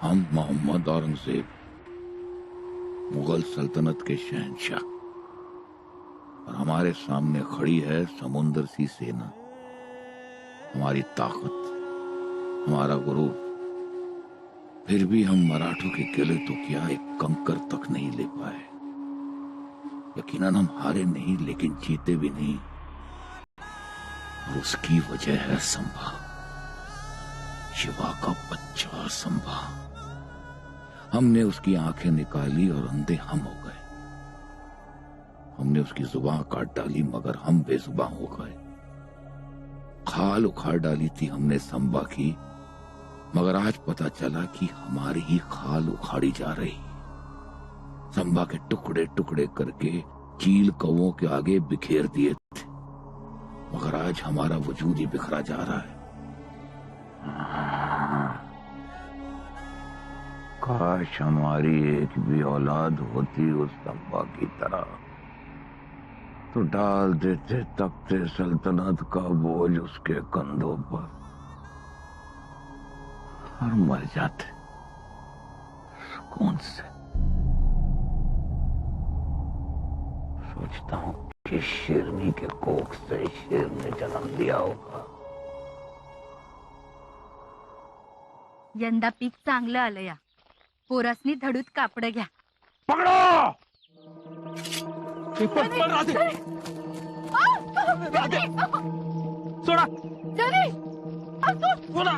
हम मोहम्मद औरंगजेब, मुगल सल्तनत के शहंशाह, और हमारे सामने खड़ी है समुंदर सी सेना। हमारी ताकत, हमारा गुरूर, फिर भी हम मराठों के किले तो क्या एक कंकर तक नहीं ले पाए। यकीनन हम हारे नहीं, लेकिन जीते भी नहीं, और उसकी वजह है संभा, शिवा का बच्चा संभा। हमने उसकी आंखें निकाली और अंधे हम हो गए। हमने उसकी जुबान काट डाली मगर हम बेजुबान हो गए। खाल उखाड़ डाली थी हमने संभा की, मगर आज पता चला कि हमारी ही खाल उखाड़ी जा रही। संभा के टुकड़े टुकड़े करके चील कौवों के आगे बिखेर दिए थे, मगर आज हमारा वजूद ही बिखरा जा रहा है। काश हमारी एक भी औलाद होती उस संभा की तरह, तो डाल देते तख्ते सल्तनत का बोझ उसके कंधों पर और मर जाते सुकून से। सोचता हूं कि शेरनी के कोख से शेर ने जन्म दिया होगा। यंदा पीक चांगलं आलं या. पोरासनी धडूत कापड घ्या. पकड़ो! राधे! सोडा! सोडा!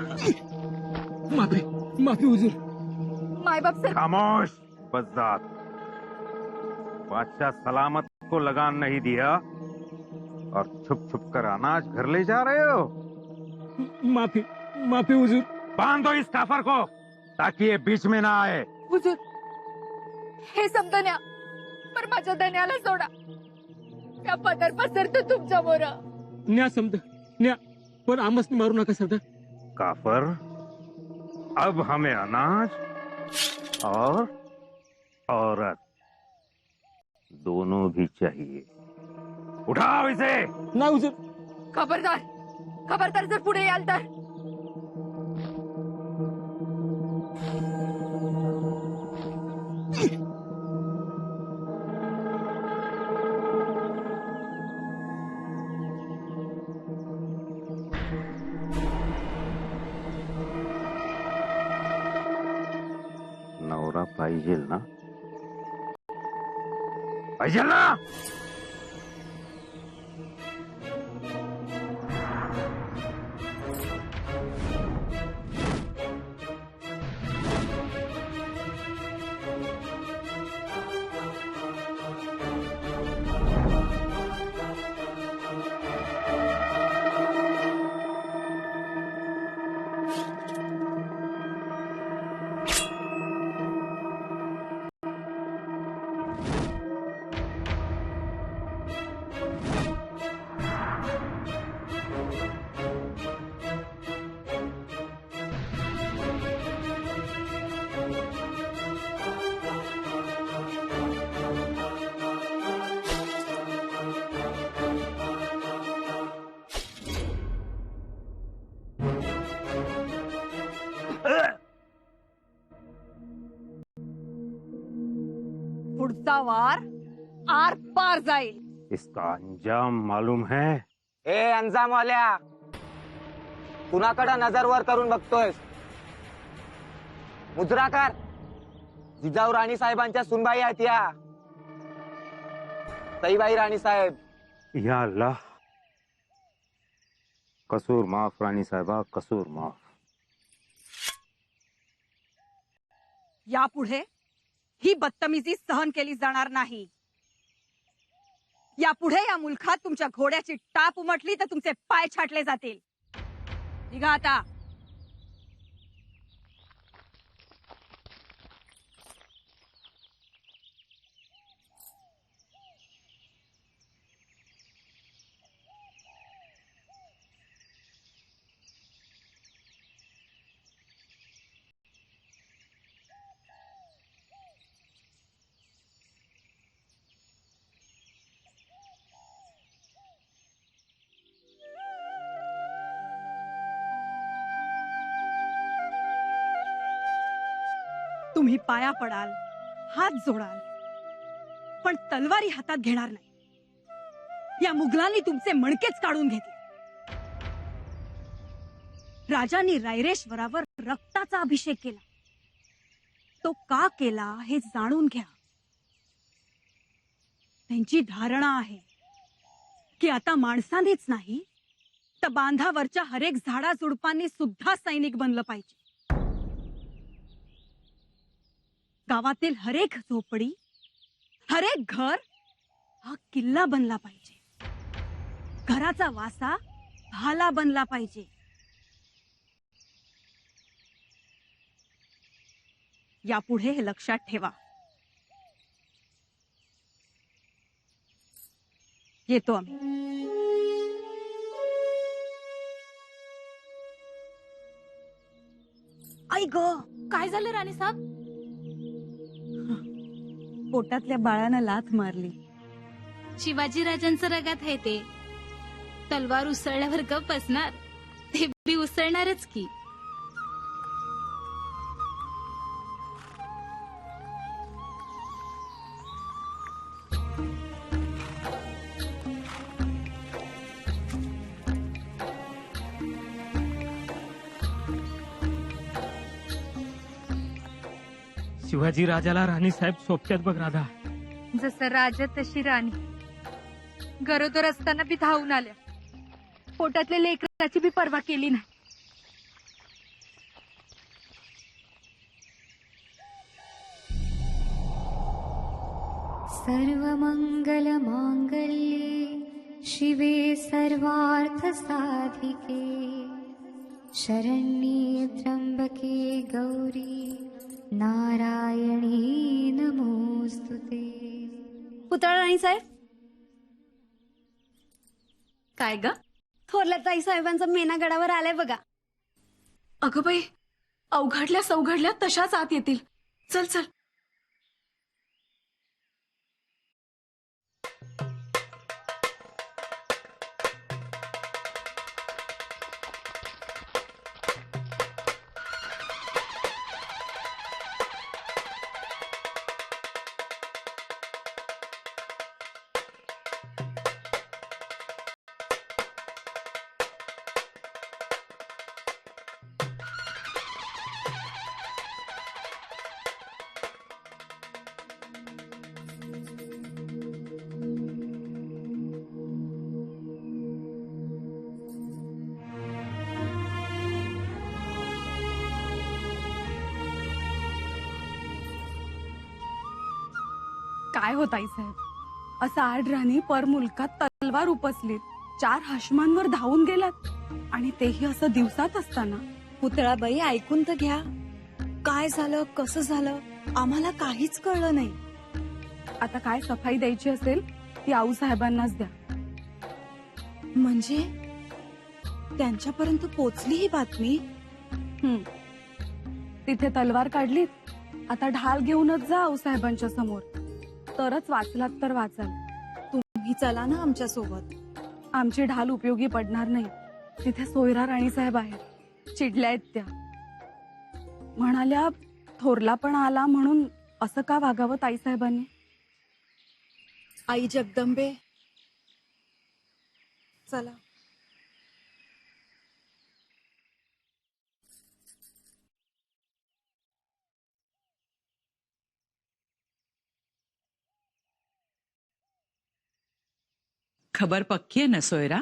माफी माफी हुजूर. मायबाप सर, खामोश बज़ात। बादशाह सलामत को लगान नहीं दिया और छुप छुप कर अनाज घर ले जा रहे हो। माफी माफी हुजूर. बांधो इस काफर को ताकि ये बीच में ना आए। हुजूर, हे समजा न्या, पर माझ्या धन्याला सोडा. त्या पदर पसरतो तुमच्या मोर. न्या समद न्या, पण आमसनी मारू नका सरदार. काफर, अब हमें अनाज और औरत दोनों भी चाहिए। उठाओ इसे। ना हुजूर. खबरदार, खबरदार जर पुढे याल तर. नवरा पाहिजेल ना? पाहिजेल ना? पुढचा वार आर पार जाईल. इसका अंजाम मालूम है? ए अंजामवाल्या, कुणाकडे नजर वर करून बघतोयस? मुजराकार, जिजाऊ राणी साहेबांच्या सुनबाई आहेत या. सईबाई राणी साहेब. या अल्लाह, कसूर माफ राणी साहेबा, कसूर माफ. यापुढे ही बदतमीजी सहन केली जाणार नाही. यापुढे या मुलखात तुमच्या घोड्याची टाप उमटली तर तुमचे पाय छाटले जातील. निघा आता. तुम्ही पाया पडाल, हात जोडाल, पण तलवारी हातात घेणार नाही. या मुघलांनी तुमचे मणकेच काढून घेतले. राजांनी रायरेश्वरावर रक्ताचा अभिषेक केला. तो का केला हे जाणून घ्या. त्यांची धारणा आहे की आता माणसांनीच नाही तर बांधावरच्या हरेक झाडाझुडपांनी सुद्धा सैनिक बनलं पाहिजे. गावातील हरेक झोपडी, हरेक घर हा किल्ला बनला पाहिजे. घराचा वासा भाला बनला पाहिजे. यापुढे हे लक्षात ठेवा. येतो आम्ही. आई ग, काय झालं राणी साहेब? पोटातल्या बाळानं लाथ मारली. शिवाजी राजांचं रगात आहे ते. तलवार उसळल्यावर गप असणार, ते बी उसळणारच की. शिवाजी राजाला राणी साहेब सोबत्यात बघ राधा. जसं राजा तशी राणी. गरोदर असताना बी धावून आल्या. पोटातल्या लेकराची बी पर्वा केली नाही. सर्वमङ्गलमाङ्गल्ये शिवे सर्वार्थसाधिके शरण्ये त्र्यम्बके गौरी नारायणी नमोस्तुते. पुतळा राणी साहेब, काय ग? थोरल्या ताई साहेबांचा मेनागडावर आलाय बघा. अगं बाई, अवघडल्या सवघडल्या तशाच आत येतील. चल चल. काय होत आई साहेब, असं आडराणी पर मुलकात तलवार उपसलीत, 4 हाशमांवर धावून गेलात आणि तेही असं दिवसात असताना. पुतळाबाई, ऐकून तर घ्या. काय झालं, कसं झालं, आम्हाला काहीच कळलं नाही. आता काय सफाई द्यायची असेल ती आऊ साहेबांनाच द्या. म्हणजे त्यांच्यापर्यंत पोचली ही बातमी? तिथे तलवार काढलीत, आता ढाल घेऊनच जा आऊ साहेबांच्या समोर. तरच वाचलात तर वाचाल. तुम्ही चला ना आमच्या सोबत. आमची ढाल उपयोगी पडणार नाही. तिथे सोयरा राणी साहेब आहेत. चिडल्या आहेत त्या. म्हणाल्या थोरला पण आला म्हणून असं का वागावं ताई साहेबांनी. आई जगदंबे, चला. खबर पक्की आहे ना सोयरा?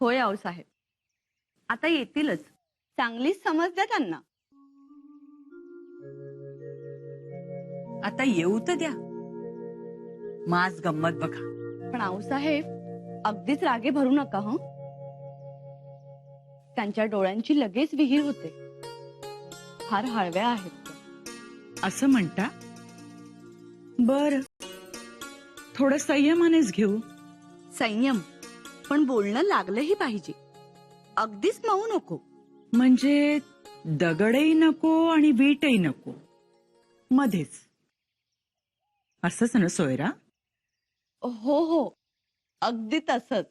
होय आऊ साहेब, आता येतीलच. चांगलीच समज द्या त्यांना. आता येऊ तर द्या. माज गंमत बघा. पण आऊ साहेब, अगदीच रागे भरू नका. त्यांच्या डोळ्यांची लगेच विहीर होते. फार हळव्या आहेत त्या. असं म्हणता? बर, थोडं संयमानेच घेऊ. संयम, पण बोलणं लागलंही पाहिजे. अगदीच मऊ नको. म्हणजे दगडही नको आणि वीटही नको, मध्येच. असंच ना सोयरा? हो हो, अगदी तसंच.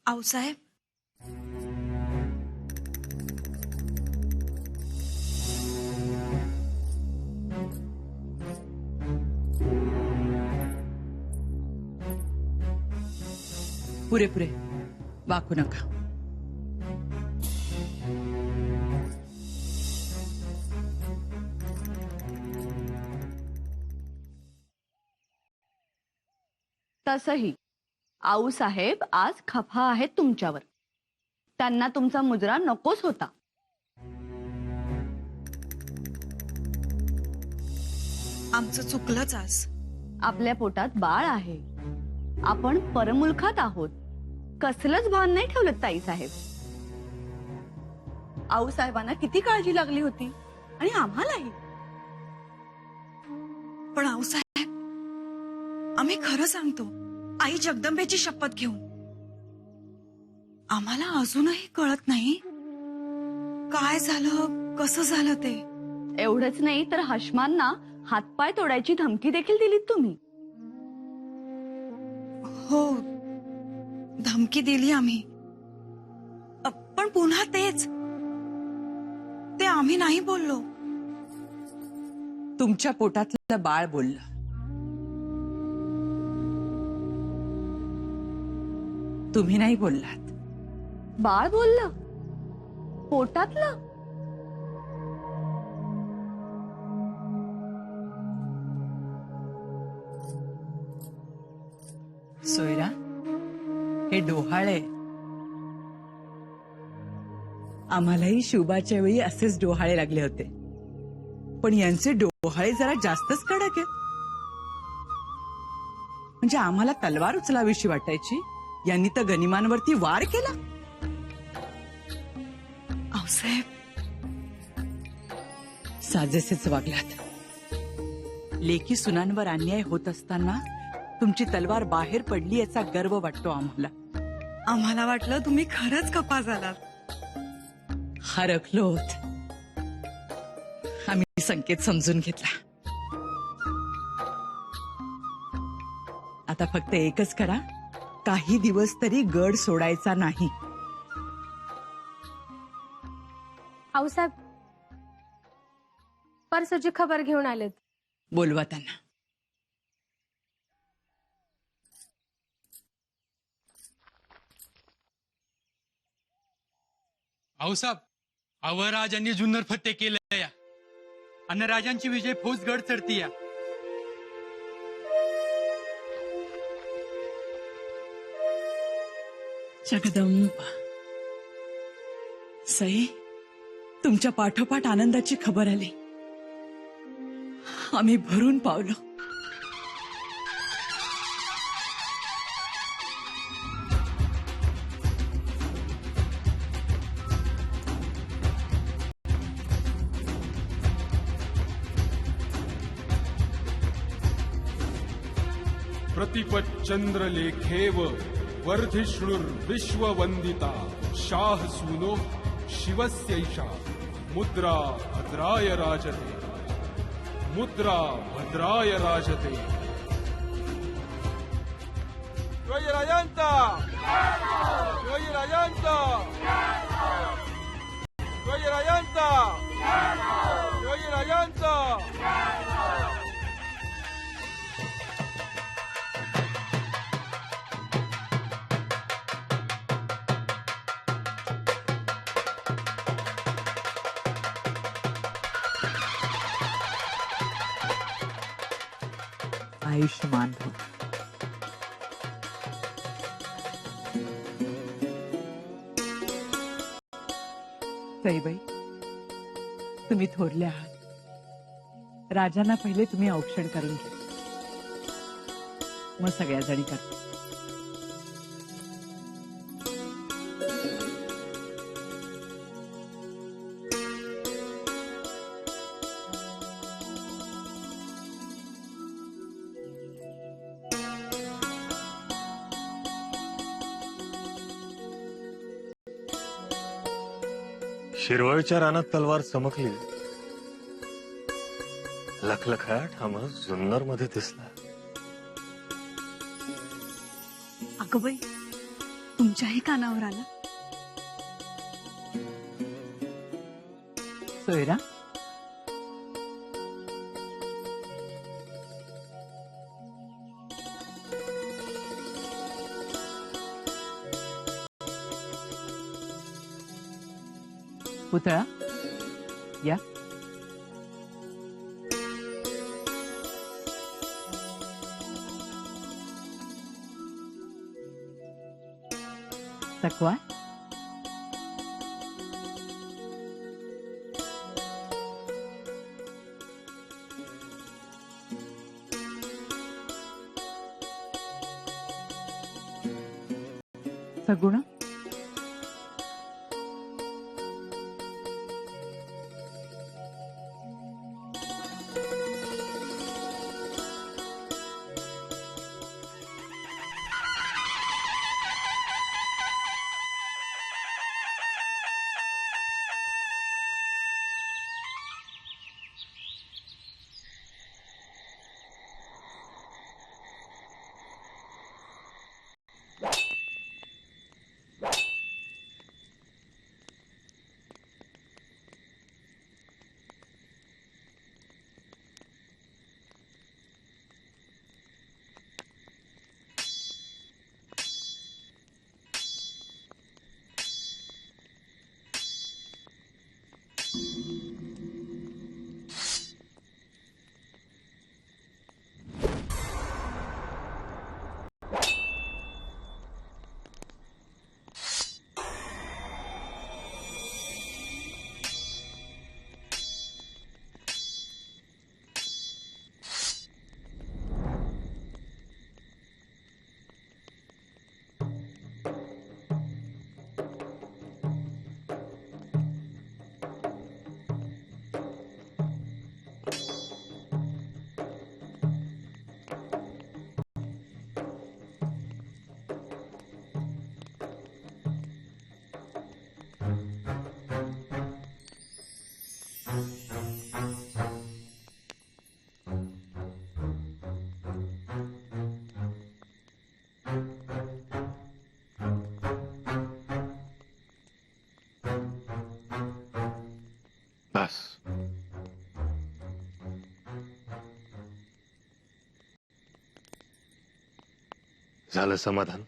आऊसाहेब, पुरे पुरे वाकू नका. तसही आऊसाहेब आज खफा आहेत तुमच्यावर. त्यांना तुमचा मुजरा नकोच होता. आमचं चुकलंच आज. आपल्या पोटात बाळ आहे. आपण परमुलखात आहोत. कसलंच भान नाही ठेवलं ताई साहेब. आऊसाहेबांना किती काळजी लागली होती आणि आम्हालाही. पण आऊसाहेब, आम्ही खरं सांगतो, आई जगदंबेची शपथ घेऊन, आम्हाला अजूनही कळत नाही काय झालं, कसं झालं ते. एवढंच नाही तर हाशमांना हातपाय तोडायची धमकी देखील दिलीत तुम्ही. हो, धमकी दिली आम्ही. पण पुन्हा तेच, ते आम्ही नाही बोललो. तुमच्या पोटातलं बाळ बोललं. तुम्ही नाही बोललात. बाळ बोललं? पोटातलं? सोयरा, हे डोहाळे. आम्हालाही शुभाच्या वेळी असेच डोहाळे लागले होते, पण यांचे डोहाळे जरा जास्तच कडक आहेत. म्हणजे आम्हाला तलवार उचलावीशी वाटायची, यांनी तर गनिमांवरती वार केला. आऊसाहेब, साजेसेच वागलात. लेकी सुनांवर अन्याय होत असताना तुमची तलवार बाहेर पडली याचा गर्व वाटतो आम्हाला. आम्हाला वाटलं तुम्ही खरंच कपा झालात. हरकलो होत. आम्ही संकेत समजून घेतला. आता फक्त एकच करा, काही दिवस तरी गड सोडायचा नाही. आऊसाहेब, परसूची खबर घेऊन आलेत. बोलवा त्यांना. आऊसाहेब, अवराजांनी जुन्नर फत्ते केलं या आणि राजांची विजय फौज गड चढती या. जगदंबा, सई, तुमच्या पाठोपाठ आनंदाची खबर आली. आम्ही भरून पावलो. प्रतिपच्चंद्रलेखेव वर्धिष्णुर्विश्ववन्दिता शाह सूनो शिवस्यैषा मुद्रा भद्राय राजते. मुद्रा भद्राय राजते. शिवाजीराजांचा, शिवाजीराजांचा, शिवाजीराजांचा, शिवाजीराजांचा. आयुष्यमान भव. सईबाई, तुम्ही थोरले आहात. राजांना पहिले तुम्ही औक्षण करून घ्या, मग सगळ्या जणी करता. शिरवळच्या रानात तलवार चमकली. लखलखाट हा मग जुन्नर मध्ये दिसला. अगं बाई, तुमच्याही कानावर आलं. सोयरा, पुतळा या. तकवा, सगुण, बस. झालं समाधान?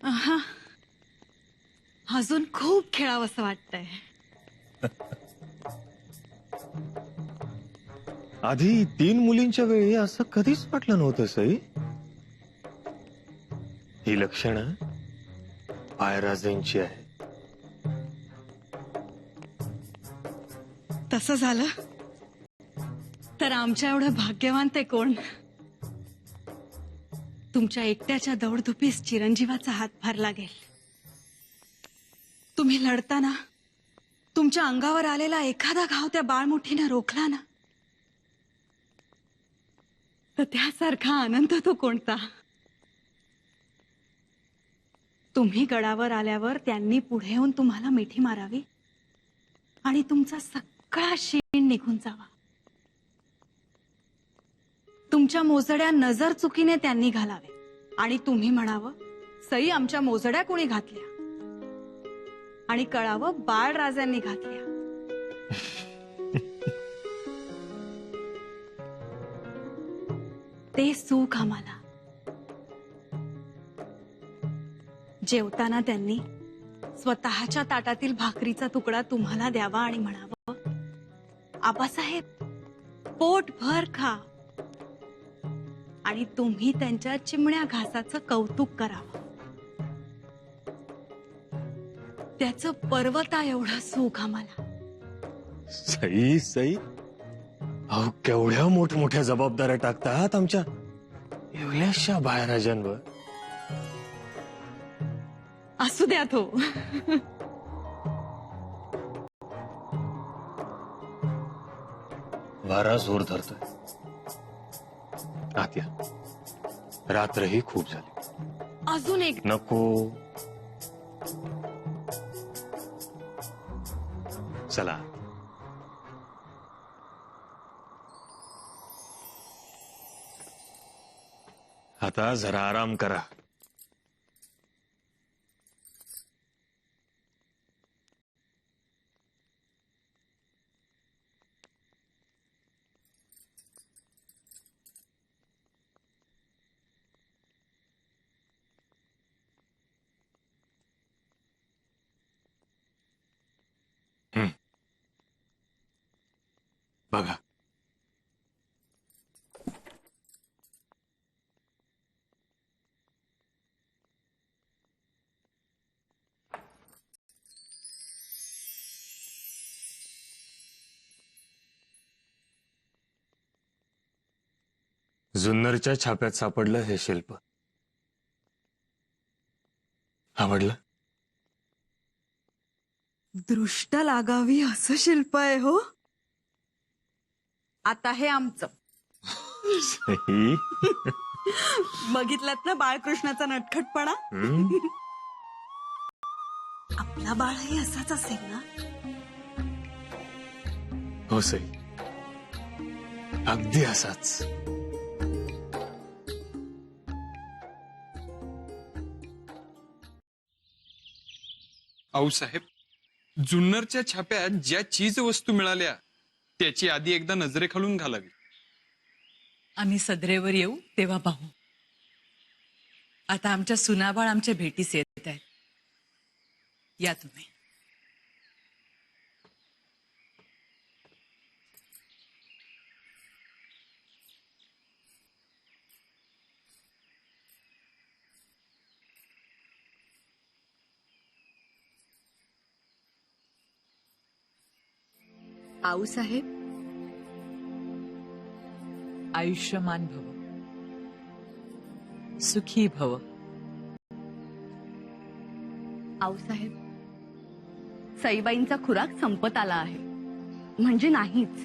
आहा, अजून खूप खेळावंसं वाटतंय. आधी 3 मुलींच्या वेळी असं कधीच वाटलं नव्हतं सई. ही लक्षणं पायराजांची आहे. तसं झालं तर आमच्या एवढं भाग्यवान ते कोण. तुमच्या एकट्याच्या दौडधुपीस चिरंजीवाचा हातभार लागेल. तुम्ही लढताना तुमच्या अंगावर आलेला एखादा घाव त्या बाळमुठीनं रोखला ना, तर त्यासारखा आनंद तो कोणता. तुम्ही गडावर आल्यावर त्यांनी पुढे येऊन तुम्हाला मिठी मारावी आणि तुमचा सगळा शीण निघून जावा. तुमच्या मोजड्या नजर चुकीने त्यांनी घालावे आणि तुम्ही म्हणावं, सई आमच्या मोजड्या कोणी घातल्या, आणि कळावं बाळराजांनी घातल्या. ते सुख आम्हाला. जेवताना त्यांनी स्वतःच्या ताटातील भाकरीचा तुकडा तुम्हाला द्यावा आणि म्हणावं, आबासाहेब पोटभर खा, आणि तुम्ही त्यांच्या चिमण्या घासाचं कौतुक करावं. त्याचं पर्वता एवढं सुख आम्हाला. सई सई, अहो केवढ्या मोठमोठ्या जबाबदाऱ्या टाकतात आमच्या एवढ्याशा बाळराजांवर. असू द्या तो. वारा जोर धरतोय. आत्या, रात्रही खूप झाली. अजून एक. नको. चला. आता जरा आराम करा. बघा, जुन्नरच्या छाप्यात सापडलं हे शिल्प. आवडलं? दृष्ट लागावी असं शिल्प आहे हो. आता हे आमचं. सई. बघितलात ना बाळकृष्णाचा नटखटपणा. आपला बाळही असाच असेल ना. हो सई, अगदी असाच. आऊसाहेब, जुन्नरच्या छाप्यात ज्या चीज वस्तू मिळाल्या त्याची आधी एकदा नजरेखालून घालावी. आम्ही सदरेवर येऊ तेव्हा पाहू. आता आमच्या सुनाबाळ आमच्या भेटीस येत आहेत. या तुम्ही. आऊसाहेब, आयुष्यमान भव, सुखी भव. आऊसाहेब, सईबाईंचा खुराक संपत आला आहे. म्हणजे नाहीच.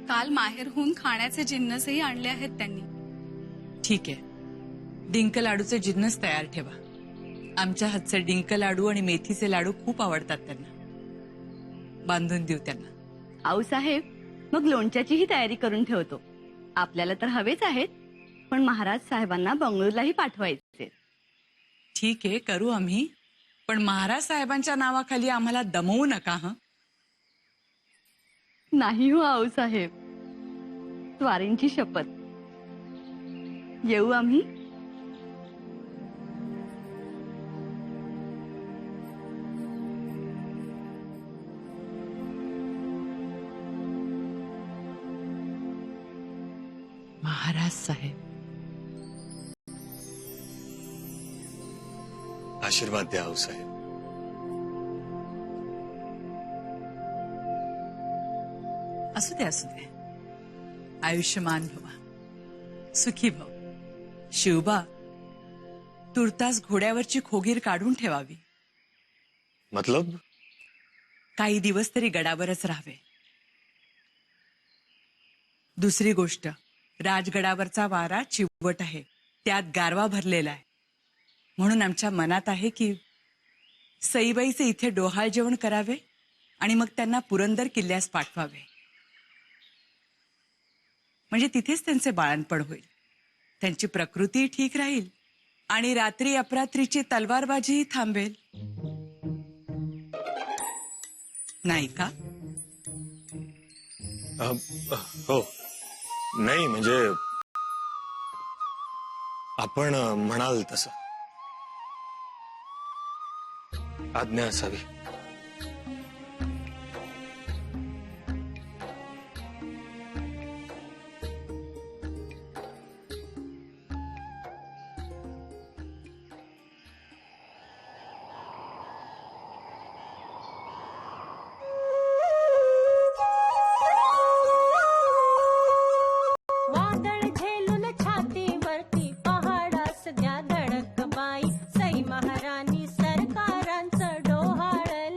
काल माहेरहून खाण्याचे जिन्नसही आणले आहेत त्यांनी. ठीक आहे, डिंक लाडूचे जिन्नस तयार ठेवा. आमच्या हातचे डिंक लाडू आणि मेथीचे लाडू खूप आवडतात त्यांना. बांधून देऊ त्यांना. आऊसाहेब, मग लोणच्याचीही तयारी करून ठेवतो. आपल्याला तर हवेच आहेत, पण महाराज साहेबांना बंगळूरलाही पाठवायचे. ठीक आहे, करू आम्ही. पण महाराज साहेबांच्या नावाखाली आम्हाला दमवू नका. हं. नाही हो आऊसाहेब, स्वारींची शपथ. येऊ आम्ही. महाराज साहेब, आशीर्वाद द्या आऊसाहेब. असू दे असू दे. आयुष्यमान भवा, सुखी भव. शिवबा, तुर्तास घोड्यावरची खोगीर काढून ठेवावी. मतलब? काही दिवस तरी गडावरच राहावे. दुसरी गोष्ट, राजगडावरचा वारा चिवट आहे, त्यात गारवा भरलेला आहे. म्हणून आमच्या मनात आहे की सईबाईचे इथे डोहाळ जेवण करावे आणि मग त्यांना पुरंदर किल्ल्यास पाठवावे. म्हणजे तिथेच त्यांचे बाळंतपण होईल, त्यांची प्रकृती ठीक राहील आणि रात्री अपरात्रीची तलवारबाजीही थांबेल. नाही का? हो. नाही म्हणजे आपण म्हणाल तसं. आज्ञा असावी. वादळ झेलून छातीवरती पहाडास द्या धडक बाई. सई महाराणी सरकारांचं डोहाळं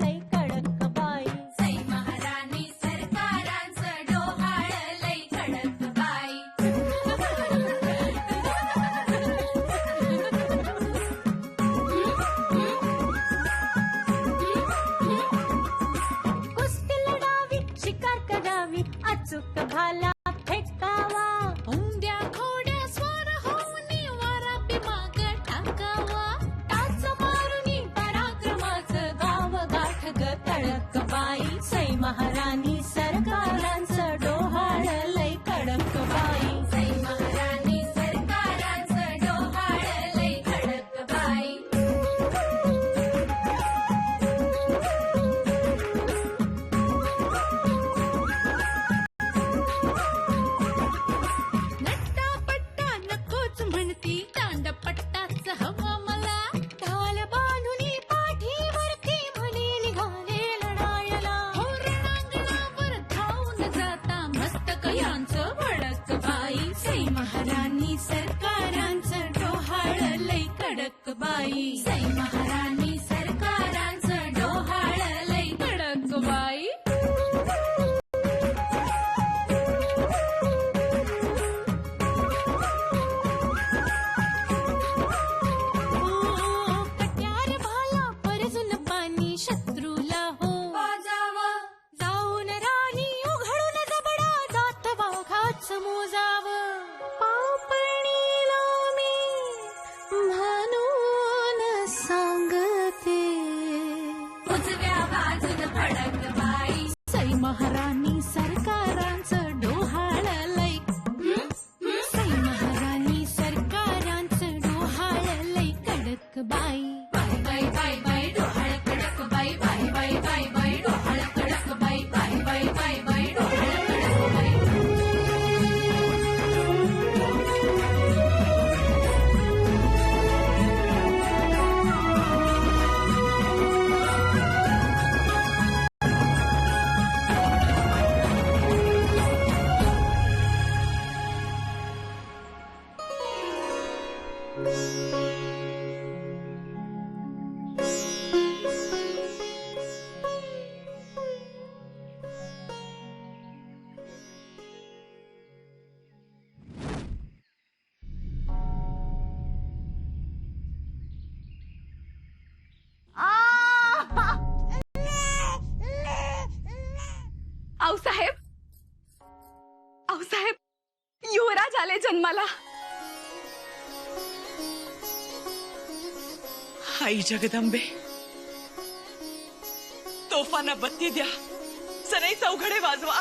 महाराणी सरकारांचं डोहाळ लय कडक बाई. सई महाराणी सरकारांचं डोहाळ लय कडक बाई. नट्टा पट्टा नकोच म्हणती दांडपट्टाच हवा मला. ढाल बांधुनी पाठीवरती म्हणे निघाले लढायला. हो रणांगणावर धावून जाता मस्तक यांचं भडक बाई. सई महाराणी सरकारांचं डोहाळ लय कडक बाई. सई महाराणी सरकारांचं डोहाळ लय कडक बाई. कट्यार भाला परजून पाणी शत्रूला हो वाजावं. जाऊन राणी उघडून जबडा जात वाघाच मोजावं. पापणीला मी म्हणून सांगते उजव्या बाजून भडक बाई. सई महाराणी सरकारांचं डोहाळ लय. सई महाराणी सरकारांचं डोहाळ लय कडक बाई. बाई बाई बाई बाई डोहाळ कडक बाई. बाई बाई बाई बाई डोहाळ कडक बाई. बाई बाई बाई बाई डोहाळ कडक बाई. आऊसाहेब युवराज आले जन्माला. आई जगदंबे, तोफांना बत्ती द्या, सनई चौघडे वाजवा.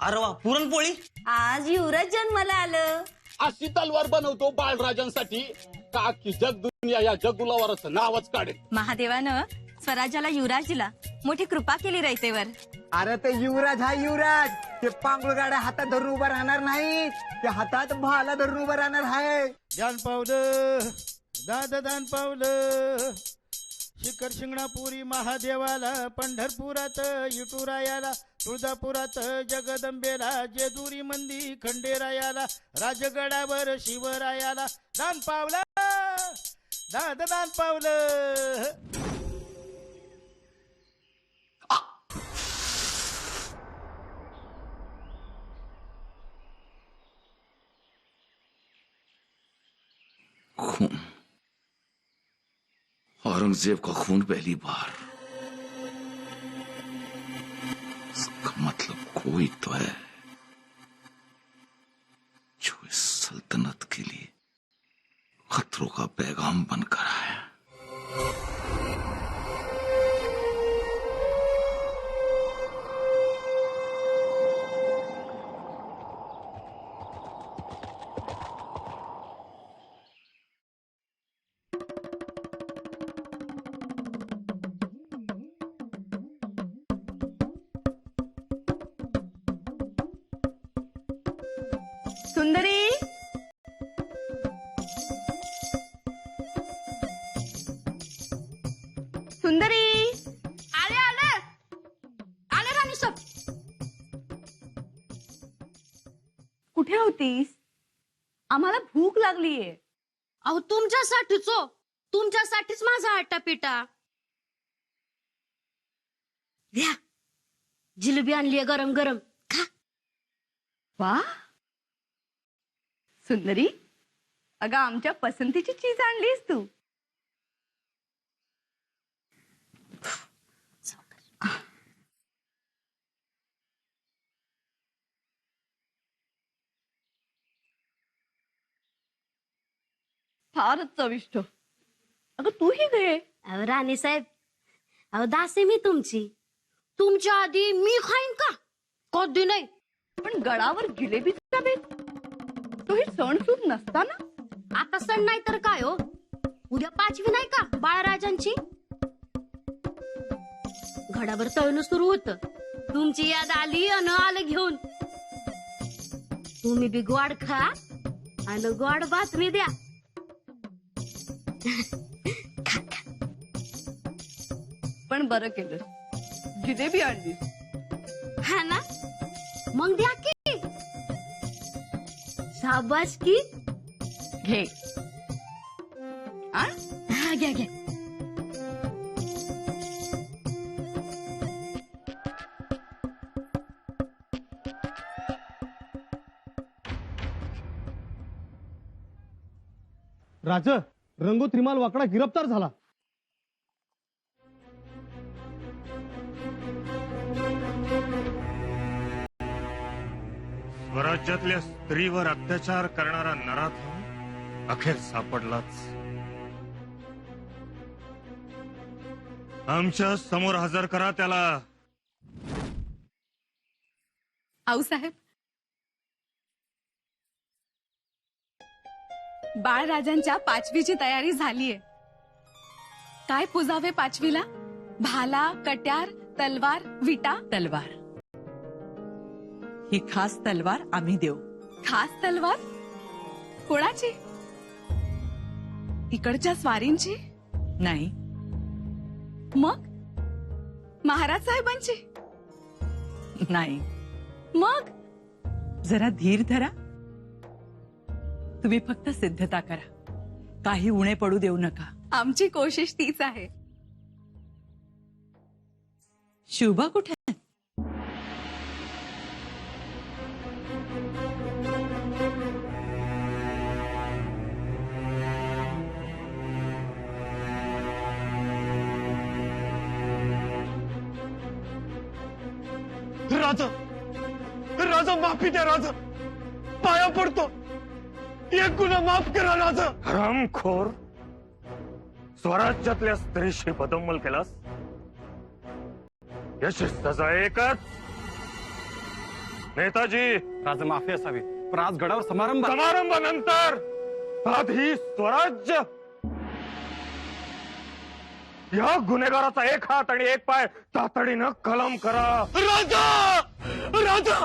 अरे वा, पुरणपोळी. आज युवराज जन्माला आलं. अशी तलवार बनवतो बाळराजांसाठी का की जग दुनिया या जगुलावरच नावच काढेल. महादेवानं स्वराज्याला युवराज दिला. मोठी कृपा केली रयतेवर. अरे ते युवराज हा युवराज. ते पांगुळ गाड्या हातात धरून उभा राहणार नाही. ते हातात भाला धरून उभा राहणार आहे. दान पावलं दान पावलं. शिखर शिंगणापुरी महादेवाला, पंढरपुरात विठुरायाला, तुळजापुरात जगदंबेला, जेजुरी मंदी खंडेरायाला, राजगडावर शिवरायाला दान पावलं. दान पावलं. खून, औरंगजेब का खून पहली बार. इसका मतलब कोई तो है जो इस सल्तनत के लिए खतरों का पैगाम बनकर आया. सुंदरी, सुंदरी. आले आले आले राणी सब. कुठे होतीस? आम्हाला भूक लागलीये. अहो तुमच्यासाठीच हो, तुमच्यासाठीच माझा आटापिटा. द्या जिलेबी आणली गरम गरम खा. वा सुंदरी, अगं आमच्या पसंतीची चीज आणलीस तू. फारच चविष्ट. अगं तूही घे. अहो राणे साहेब, अहो दास आहे मी तुमची. तुमच्या आधी मी खाईन का? कधी नाही. पण गळावर जिलेबीचा बेत, तोही सण सूद नसताना. आता सण नाही तर काय हो, उद्या 5वी नाही का बाळराजांची. घडाभर तळणं सुरू होत. तुमची याद आली अन आलं घेऊन. तुम्ही बी गोड खा आणि गोड बातमी द्या. पण बरं केलं जिलेबी आणली. हा ना, मग द्या की. शाबास की. घे. हा घ्या घ्या. राज, रंगो त्रिमाल वाकडा गिरफ्तार झाला. स्वराज्यातल्या स्त्रीवर अत्याचार करणारा नराधम अखेर सापडलाच. आमच्या समोर हजर करा त्याला. आऊसाहेब, बाळराजांच्या 5वीची तयारी झालीये. काय पुजावे 5वीला? भाला, कट्यार, तलवार, विटा. तलवार. ही खास तलवार आम्ही देऊ. खास तलवार कोणाची? इकडच्या स्वारींची? नाही. मग महाराज साहेबांची? नाही. मग जरा धीर धरा. तुम्ही फक्त सिद्धता करा, काही उणे पडू देऊ नका. आमची कोशिश तीच आहे. शुभा कुठे आहे? राजा, राजा माफी द्या राजा, पाया पडतो. एक गुन्हा माफ करा राजा. हरामखोर, स्वराज्यातल्या स्त्रीशी बदंमल केलास. याची सजा एकच. नेताजी, राजा माफी असावी, पण आज गडावर समारंभानंतर आधी स्वराज्य. या गुन्हेगाराचा एक हात आणि एक पाय तातडीनं कलम करा. राजा, राजा,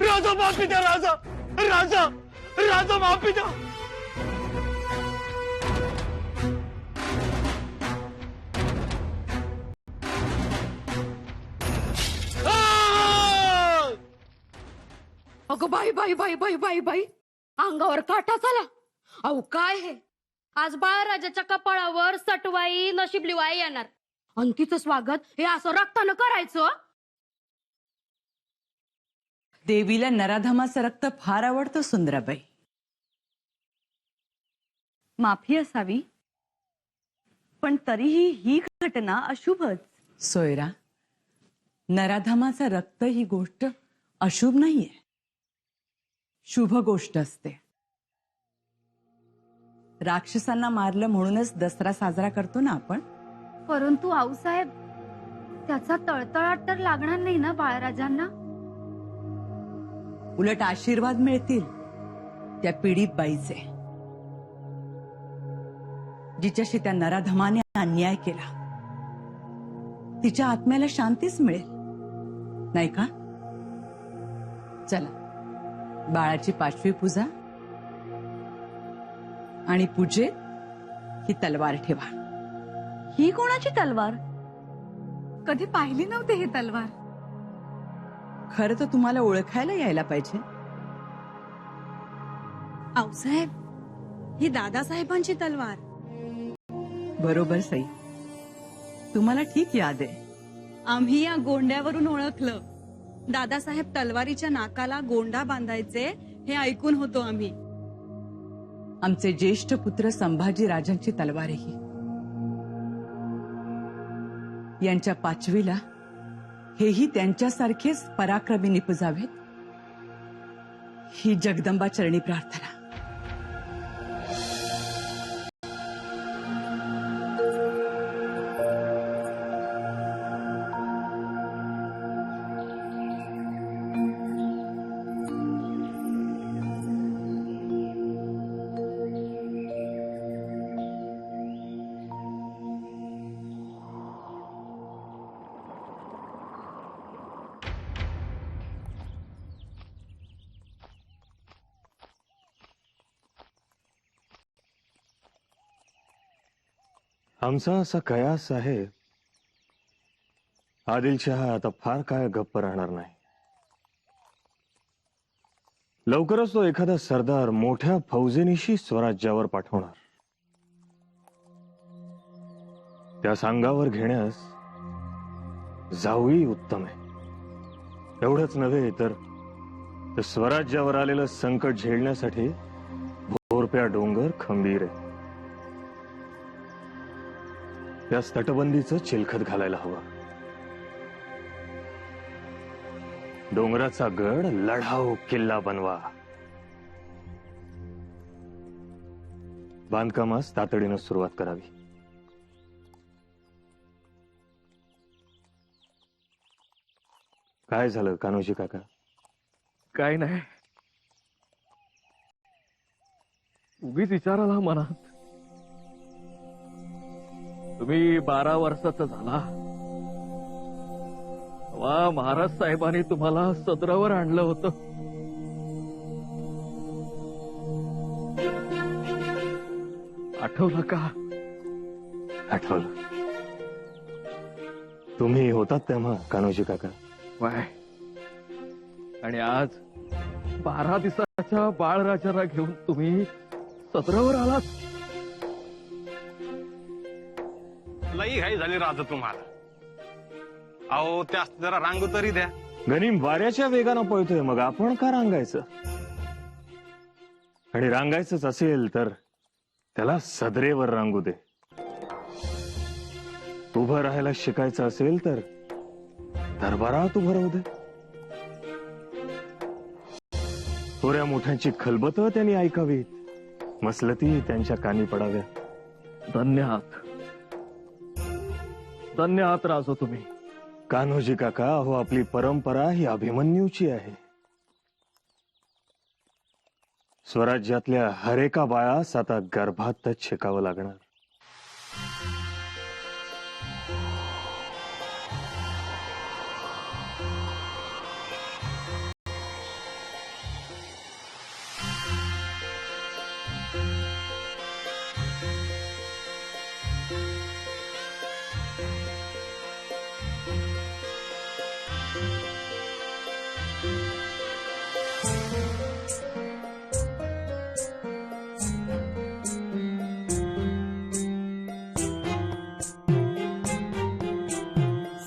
राजा माफी द्या राजा, राजा, राजा माफी द्या. अगं बाई बाई बाई बाई बाई बाई, अंगावर काटा आला. अहो काय हे, आज बाळराजाच्या कपाळावर सटवाई नशीबलीवाई येणार आणि तिचं स्वागत हे असं रक्तानं करायचं. देवीला नराधमाचं रक्त फार आवडतं सुंदराबाई. माफी असावी, पण तरीही ही घटना अशुभच. सोयरा, नराधमाचं रक्त ही गोष्ट अशुभ नाहीये, शुभ गोष्ट असते. राक्षसांना मारलं म्हणूनच दसरा साजरा करतो ना आपण. परंतु आऊसाहेब, त्याचा तळतळाट तर लागणार नाही ना बाळराजांना? उलट आशीर्वाद मिळतील त्या पीडित बाईचे, जिच्याशी त्या नराधमाने अन्याय केला. तिच्या आत्म्याला शांतीच मिळेल, नाही का? चला, बाळाची 5वी पूजा आणि पूजेत ही तलवार ठेवा. ही कोणाची तलवार? कधी पाहिली नव्हती ही तलवार. खरं तर तुम्हाला ओळखायला यायला पाहिजे. आऊसाहेब, ही दादासाहेबांची तलवार. बरोबर सई, तुम्हाला ठीक याद आहे. आम्ही या गोंड्यावरून ओळखलं. दादासाहेब तलवारीच्या नाकाला गोंडा बांधायचे हे ऐकून होतो आम्ही. आमचे ज्येष्ठ पुत्र संभाजी राजांची तलवारही. यांच्या पाचवीला हेही त्यांच्यासारखेच पराक्रमी निपजावेत ही जगदंबा चरणी प्रार्थना. आमचा असा कयास आहे, आदिलशहा आता फार काय गप्प राहणार नाही. लवकरच तो एखादा सरदार मोठ्या फौजेनिशी स्वराज्यावर पाठवणार. त्या सांगावर घेण्यास जाऊही उत्तम आहे. एवढंच नव्हे तर स्वराज्यावर आलेलं संकट झेलण्यासाठी भोरप्या डोंगर खंबीर आहे. या तटबंदीचं चिलखत घालायला हवं. डोंगराचा गड लढाऊ किल्ला बनवा. बांधकामास तातडीनं सुरुवात करावी. काय झालं कान्होजी काका? काय नाही, उगीच विचाराला मनात. तुम्ही 12 वर्षाचा झाला तेव्हा महाराज साहेबांनी तुम्हाला सदरावर आणलं होतं. आठवलं का? आठवलं. तुम्ही होतात तेव्हा कान्होजी काका. वाय, आणि आज 12 दिवसाच्या बाळराजाला घेऊन तुम्ही सदरावर आलात. लई घाई झाली राजा तुम्हाला. अहो त्या जरा रांगू तरी द्या. गनीम वाऱ्याच्या वेगानं पळतोय, मग आपण का रांगायचं? आणि रांगायचंच असेल तर त्याला सदरेवर रांगू दे. उभं राहायला शिकायचं असेल तर दरबारात उभं राहू दे. थोड्या मोठ्यांची खलबत त्यांनी ऐकावीत, मसलती त्यांच्या कानी पडाव्या. धन्यवाद, धन्यवाद राजो तुम्ही. कान्होजी काका, हो आपली परंपरा ही अभिमन्यूची आहे. स्वराज्यातल्या हर एका बाळास आता गर्भातच शिकावं लागणार.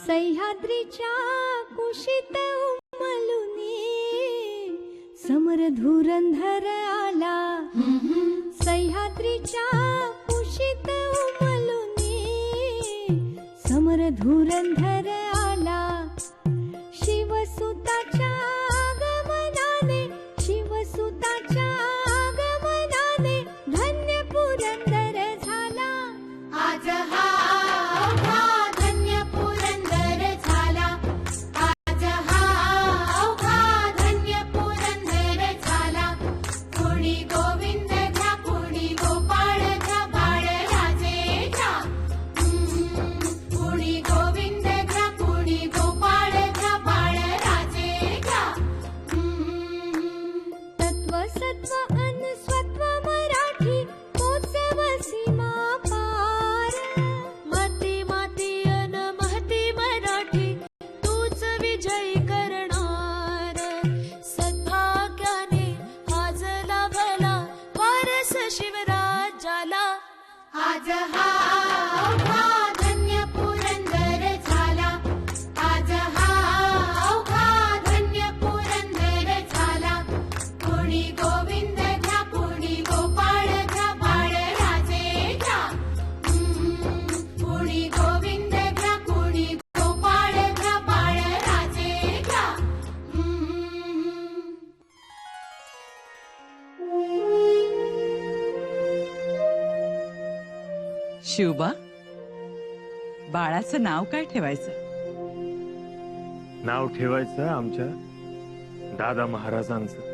सह्याद्रीच्या कुशीत उमलुनी समर धुरंधर आला. सह्याद्रीच्या कुशीत उमलुनी समर धुरंधर आला. शिवसुताच्या आगमनाने, शिवसुताच्या आगमनाने धन्य पुरंदर झाला. आज हा गोविंद घ्या शिवबा, बाळाचं नाव काय ठेवायचं? नाव ठेवायचं आमच्या दादा महाराजांचं.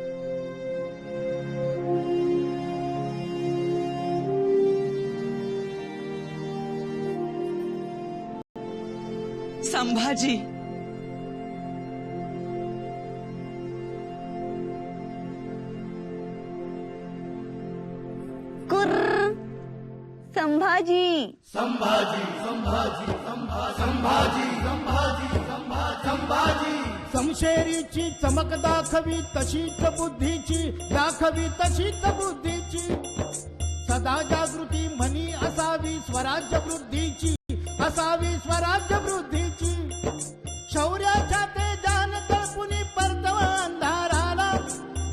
संभाजी. संभाजी. संभाजी संभाजी संभाजी संभाजी संभाजी. समशेरीची चमक दाखवी तशीच बुद्धीची, दाखवी तशीच बुद्धीची. सदा जागृती मनी असावी स्वराज्य वृद्धीची, असावी स्वराज्य वृद्धीची. शौर्याच्या तेजान तळपुनी परतवा अंधाराला,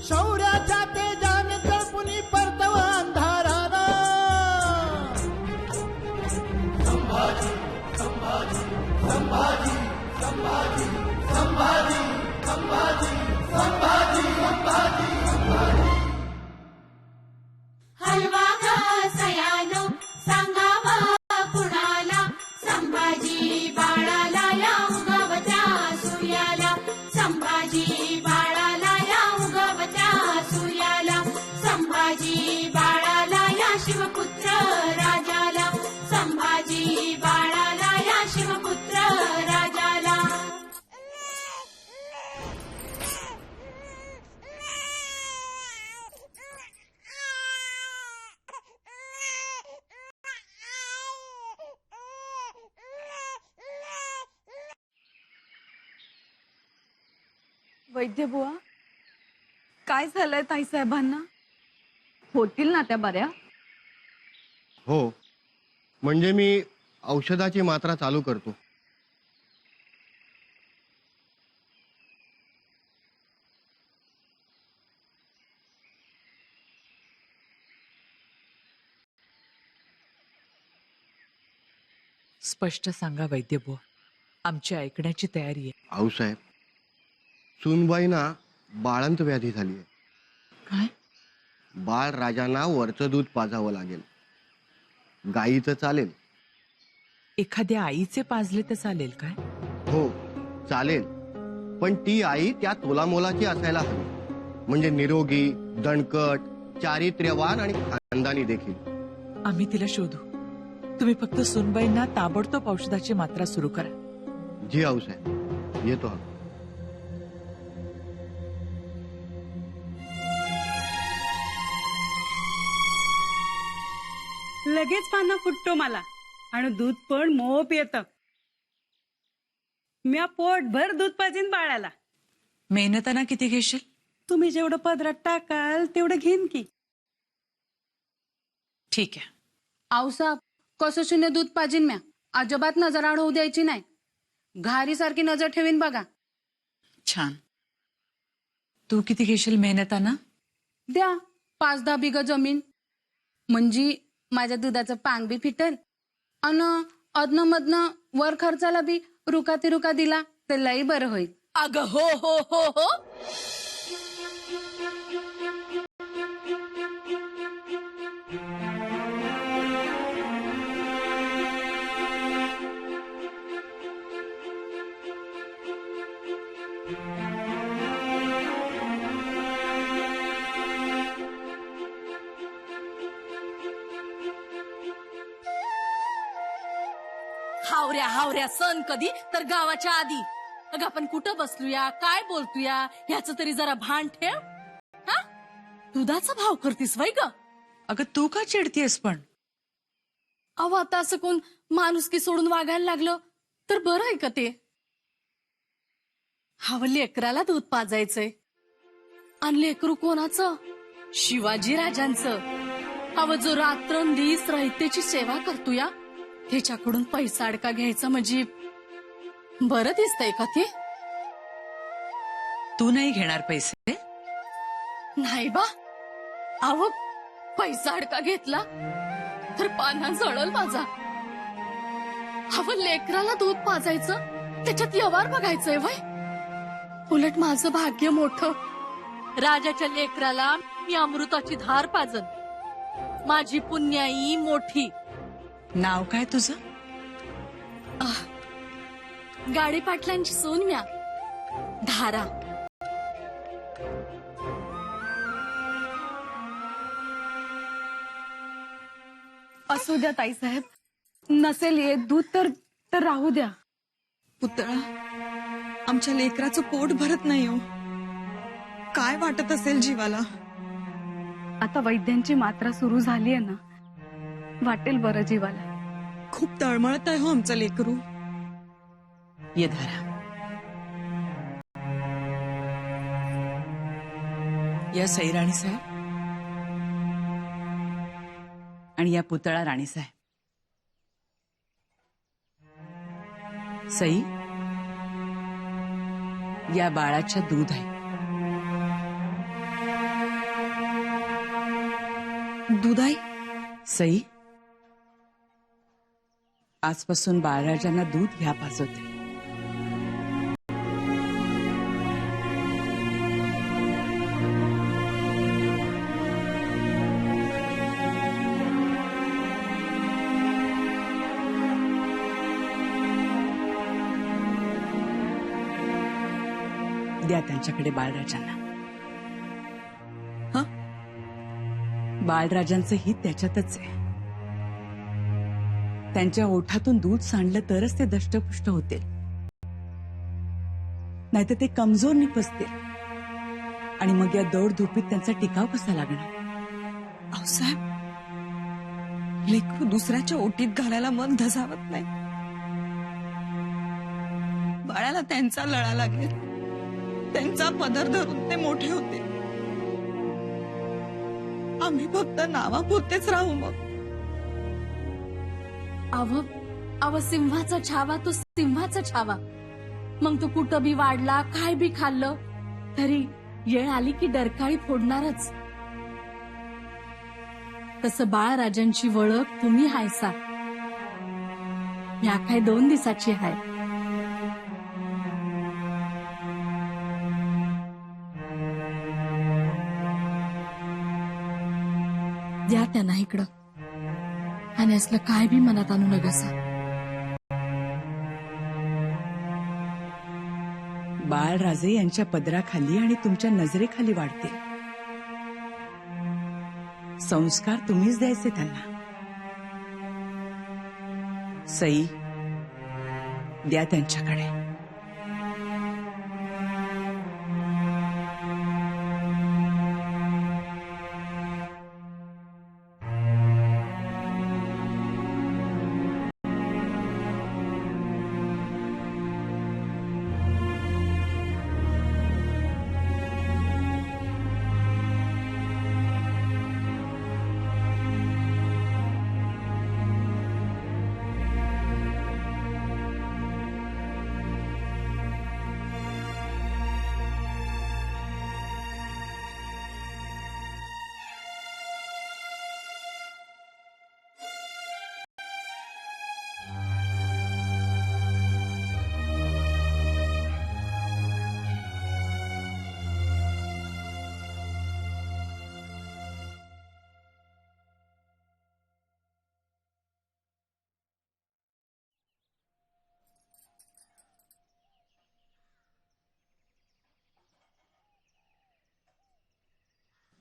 शौर्याच्या तेजान तळपुनी परतवा अंधाराला. संभाजी संभाजी संभाजी संभाजी संभाजी संभाजी संभाजी संभाजी संभाजी. हलवा घासयानो सांगावा कुणाला, संभाजी बाळाला या उगवत्या सूर्याला, संभाजी बाळाला या उगवत्या सूर्याला, संभाजी बाळाला या शिवपुत्र राजाला, संभाजी बाळाला या शिवपुत्र राजाला. वैद्य बुवा, काय झालंय ताईसाहेबांना? होतील ना त्या बऱ्या? हो, म्हणजे मी औषधाची मात्रा चालू करतो. स्पष्ट सांगा वैद्यबुवा, आमची ऐकण्याची तयारी आहे. आऊसाहेब, सुनबाईंना बाळंत व्याधी झाली आहे. काय? बाळ राजांना वरचं दूध पाजावं लागेल. गाईचं चालेल? एखाद्या आईचे पाजले तर चालेल काय? हो चालेल, पण ती आई त्या तोलामोलाची असायला हवी, म्हणजे निरोगी, दणकट, चारित्र्यवान आणि खानदानी देखील. आम्ही तिला शोधू. तुम्ही फक्त सुनबाईंना ताबडतोब औषधाची मात्रा सुरू करा. जी आऊसाहेब, येतो हा. लगेच पाना फुटतो मला आणि दूध पण मोप येत. म्या पोटभर दूध पाजीन बाळाला. मेहनताना किती घेशील? तुम्ही जेवढं पदरात टाकाल तेवढं घेईन की. ठीक आहे. आऊसाहेब, कसं शून्य दूध पाजीन म्या. अजिबात नजर आड होऊ द्यायची नाही. घारी सारखी नजर ठेवीन बघा. छान. तू किती घेशील मेहनताना? द्या 5-10 बिघा जमीन, म्हणजे माझ्या दुधाचं पांग बी फिटल अन अदन मधनं वर खर्चाला बी रुका तिरुका दिला तर लई बरं होईल. अगं हो हो हो हो. हावऱ्या हावऱ्या सण कधी तर गावाच्या आधी. अगं आपण कुठं बसलूया, काय बोलतोया ह्याच तरी जरा भान ठेव. हा, दुधाचा भाव करतीस वय ग? अगं तू का चिडतीयस पण? अहो, आता असं कोण माणुसकी सोडून वागायला लागलं तर बरं आहे का ते? हवं लेकराला दूध पाजायचंय आणि लेकरू कोणाचं? शिवाजी राजांचं. हवं जो रात्रंदिवस रयतेची सेवा करतोया त्याच्याकडून पैसा अडका घ्यायचा म्हणजे बरं दिसतंय का ते? तू नाही घेणार पैसे? नाही बा. अहो, पैसा अडका घेतला तर पाना जळल माझा. हवं लेकराला दूध पाजायचं त्याच्यात व्यवहार बघायचंय वय. उलट माझं भाग्य मोठं. राजाच्या लेकराला मी अमृताची धार पाजन. माझी पुण्याई मोठी. नाव काय तुझं? गाडी पाटलांची सून म्या, धारा. असू द्या ताईसाहेब, नसेल येत दूध तर राहू द्या. पुतळा, आमच्या लेकराचं पोट भरत नाही हो. काय वाटत असेल जीवाला? आता वैद्यांची मात्रा सुरू झाली आहे ना, वाटेल बरं जीवाला. खूप तळमळत आहे हो आमचं लेकरू. ये धारा. या सई राणी साहेब आणि या पुतळा राणी साहेब. सई, या बाळाच्या दूध आहे. दुधाई? सई, आजपासून बाळराजांना दूध ह्या पाजवते. द्या त्यांच्याकडे बाळराजांना. बाळराजांचं हित त्याच्यातच आहे. त्यांच्या ओठातून दूध सांडलं तरच ते दष्टपुष्ट होतील, नाहीतर ते कमजोर निपजतील आणि मग या दौडधोपीत त्यांचा टिकाव कसा लागणार? अहो साहेब, लेकरू दुसऱ्याच्या ओटीत घालायला मन धसावत नाही. बाळाला त्यांचा लळा लागेल, त्यांचा पदर धरून ते मोठे होते. आम्ही फक्त नावापुरतेच राहू. मग अव सिंहाचा छावा तो सिंहाचा छावा. मग तो कुठं बी वाढला, काय बी खाल्लं तरी येळ आली की डरकाळी फोडणारच. तसं बाळराजांची वळख तुम्ही हायसा. या काय 2 दिवसाची हाय. द्या त्यांना इकडं आणि असलं काय बी मनात आणू नगसा. बाळराजे यांच्या पदराखाली आणि तुमच्या नजरेखाली वाढतील. संस्कार तुम्हीच द्यायचे त्यांना. सई, द्या त्यांच्याकडे.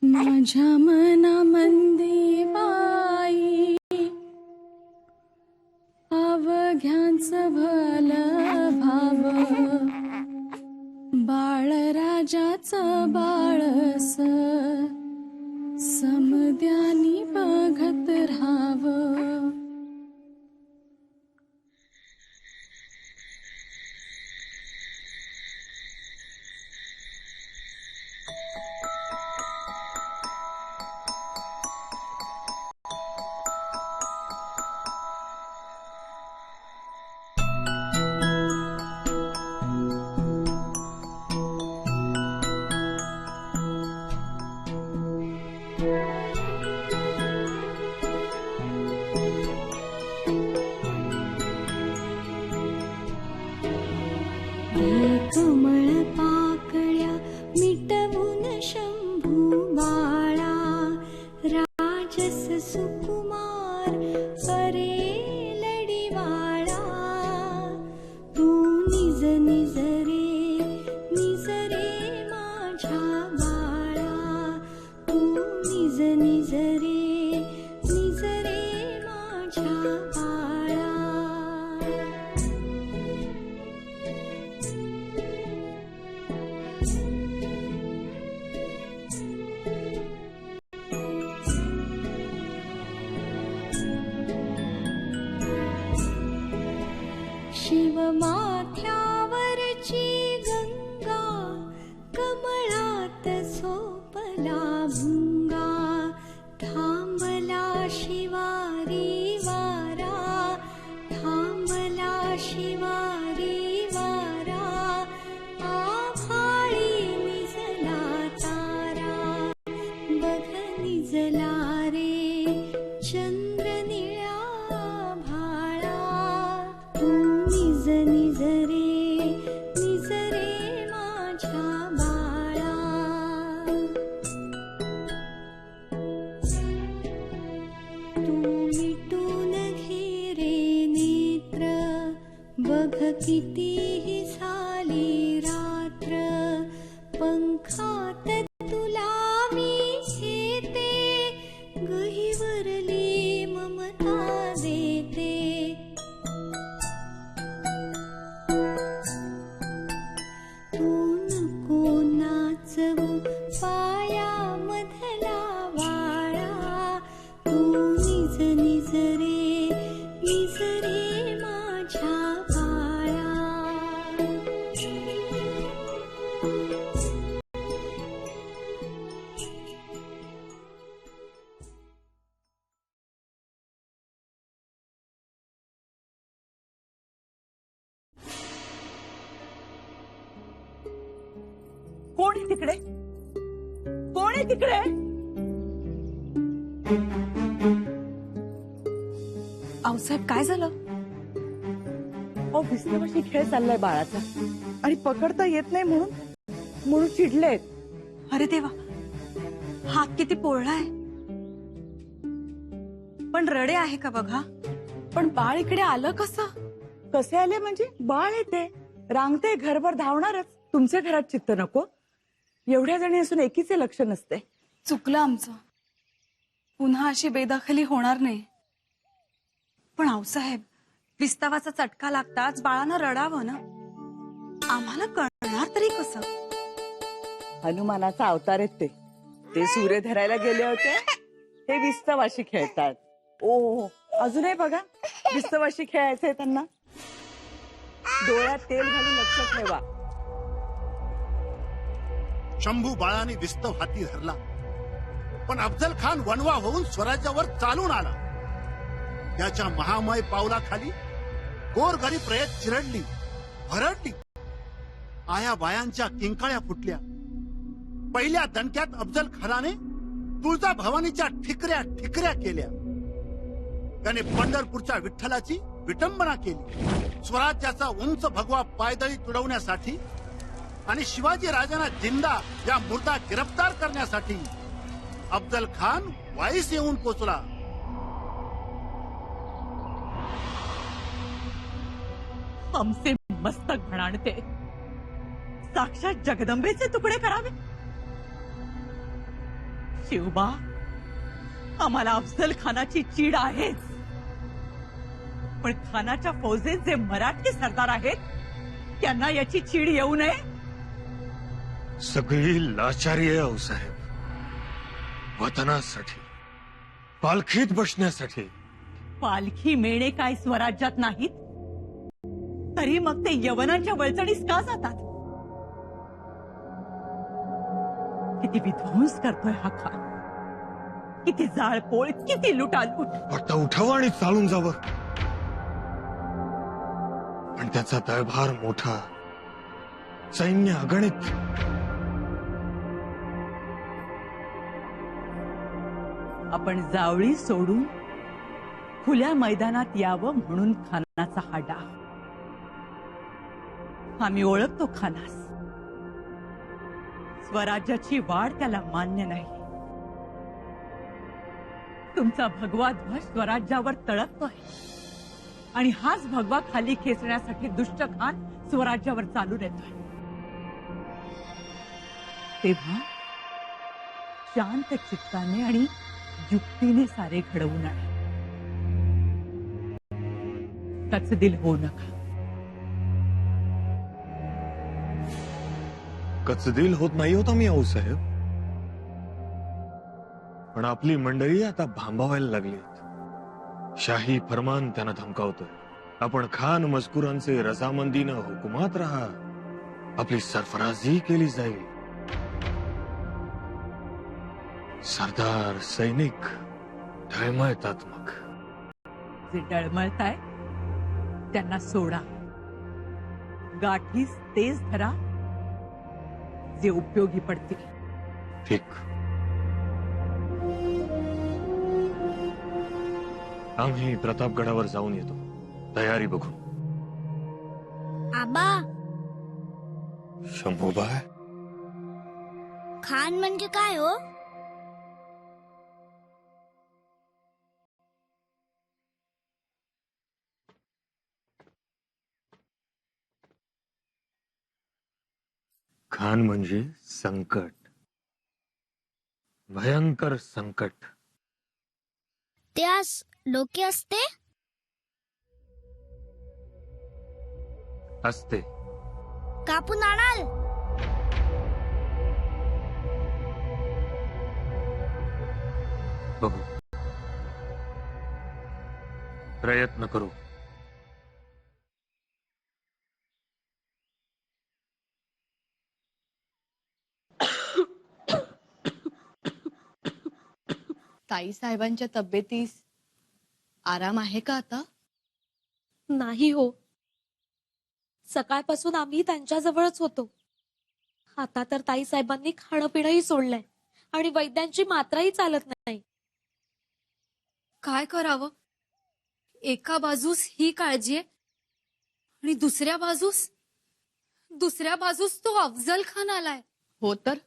माझ्या मनामंदी बाई अवघ्यांचं भलं भाव. बाळराजाचं बाळस समद्यानी बघत राहावं. कमळ पाकळ्या मिटवून शंभू बाळा राजस सुकुमार. अरे शिवमाथ्यावरची गंगा कमळात सोपला भुंगा थांबला शिवारी वारा थांबला शिवारी वारा आभाळी निजला तारा बघ निजला रे चंद्र निळ्या भाळा तू निज निज रे माझ्या बाळा तू मिटून घे रे नेत्र बघ कितीही झाली रात्र पंखात तुला मी घेते गहिवरली ममता देते तू नको नाचवू पायामधला वाळा तू निज निज रे माझ्या बाळा कोण आहे तिकडे? कोण आहे तिकडे? आऊसाहेब काय झालं? विस्तवाशी खेळ चाललाय बाळाचा आणि पकडता येत नाही म्हणून चिडलेत. अरे देवा, हात किती पोळलाय. पण रडे आहे का बघा. पण बाळ इकडे आलं कसं? कसे आले म्हणजे? बाळ येते रांगते घरभर धावणारच. तुमच्या घरात चित्त नको. एवढ्या जणी असून एकीचे लक्ष नसते. चुकलं आमचं. पुन्हा अशी बेदखली होणार नाही. पण आऊसाहेब, विस्तावाचा चटका लागताच बाळानं रडावं ना. आम्हाला कळणार तरी कसं? हनुमानाचा अवतार आहेत ते सूर्य धरायला गेले होते. हे विस्तवाशी खेळतात. ओ अजूनही बघा विस्तवाशी खेळायचंय त्यांना. डोळ्यात तेल घालून लक्ष ठेवा. शंभू बाळाने विस्तव हाती धरला पण अफजल खान वणवा होऊन स्वराज्यावर चालून आला. त्याच्या महामय पावलाखाली गोरगरीब प्रयत चिरडली भरडली. आया बायांच्या किंकाळ्या फुटल्या. पहिल्या दणक्यात अफजल खानाने तुळजा भवानीच्या ठिकऱ्या ठिकऱ्या केल्या. त्याने पंढरपूरच्या विठ्ठलाची विटंबना केली. स्वराज्याचा उंच भगवा पायदळी तुडवण्यासाठी आणि शिवाजी राजांना जिंदा या मुर्दा गिरफ्तार करण्यासाठी अफजल खान वाईस येऊन पोचला. आमचे मस्तक भणाणते साक्षात जगदंबेचे तुकडे करावे. शिवबा, आम्हाला अफजल खानाची चीड आहेच, पण खानाच्या फौजेत जे मराठी सरदार आहेत त्यांना याची चीड येऊ नये. सगळी लाचारी आहे आऊसाहेब. वतनासाठी, पालखीत बसण्यासाठी. पालखी मेणे काय स्वराज्यात नाहीत? तरी मग ते यवनांच्या वळचणीस का जातात? किती विध्वंस करतोय हा खान. किती जाळपोळ, किती लुटालूट. वाटतं उठावं आणि चालून जावं, पण त्याचा दळभार मोठा, सैन्य अगणित. आपण जावळी सोडून खुल्या मैदानात यावं म्हणून खानाचा हा डाव. आम्ही ओळखतो खानास. स्वराज्याची वाढ त्याला मान्य नाही. तुमचा भगवा ध्वज स्वराज्यावर तळपतोय आणि हाच भगवा खाली खेचण्यासाठी दुष्ट खान स्वराज्यावर चालून येतोय. तेव्हा शांत चित्ताने आणि युक्तीने सारे घडवून आणा. कचदिल होऊ नका. कचदिल होत नाही होता मी आऊसाहेब, पण आपली मंडळी आता भांबावायला लागली. शाही फरमान त्यांना धमकावतोय. आपण खान मजकुरांचे रजामंदीनं हुकुमात राहा. आपली सरफराजी केली जाईल. सरदार सैनिक ढळमळतात मग. जे डळमळताय त्यांना सोडा. गाठीस तेच धरा जे उपयोगी पडतील. ठीक. आम्ही प्रतापगडावर जाऊन येतो. तयारी बघून. आबा, शंभूबा, खान म्हणजे काय हो? खान म्हणजे संकट. भयंकर संकट. त्यास डोके असते? असते. कापून आणाल? बघू. प्रयत्न करू. ताई साहेबांच्या तब्येतीस आराम आहे का आता? नाही हो. सकाळपासून आम्ही त्यांच्याजवळच होतो. आता तर ताई साहेबांनी खाणं पिणंही सोडलंय आणि वैद्यांची मात्राही चालत नाही. काय करावं? एका बाजूस ही काळजी आहे आणि दुसऱ्या बाजूस तो अफजल खान आलाय. हो तर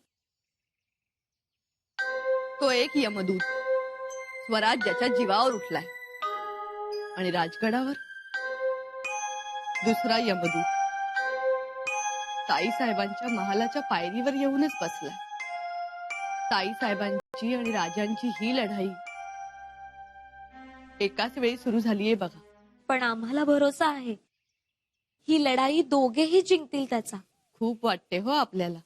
तो एक यमदूत स्वराज्याच्या जीवावर उठलाय आणि राजगडावर दुसरा यमदूत ताई साहेबांच्या महालाच्या पायरीवर येऊनच बसलाय. ताई साहेबांची आणि राजांची ही लढाई एकाच वेळी सुरू झालीये बघा. पण आम्हाला भरोसा आहे ही लढाई दोघेही जिंकतील त्याचा. खूप वाटते हो आपल्याला.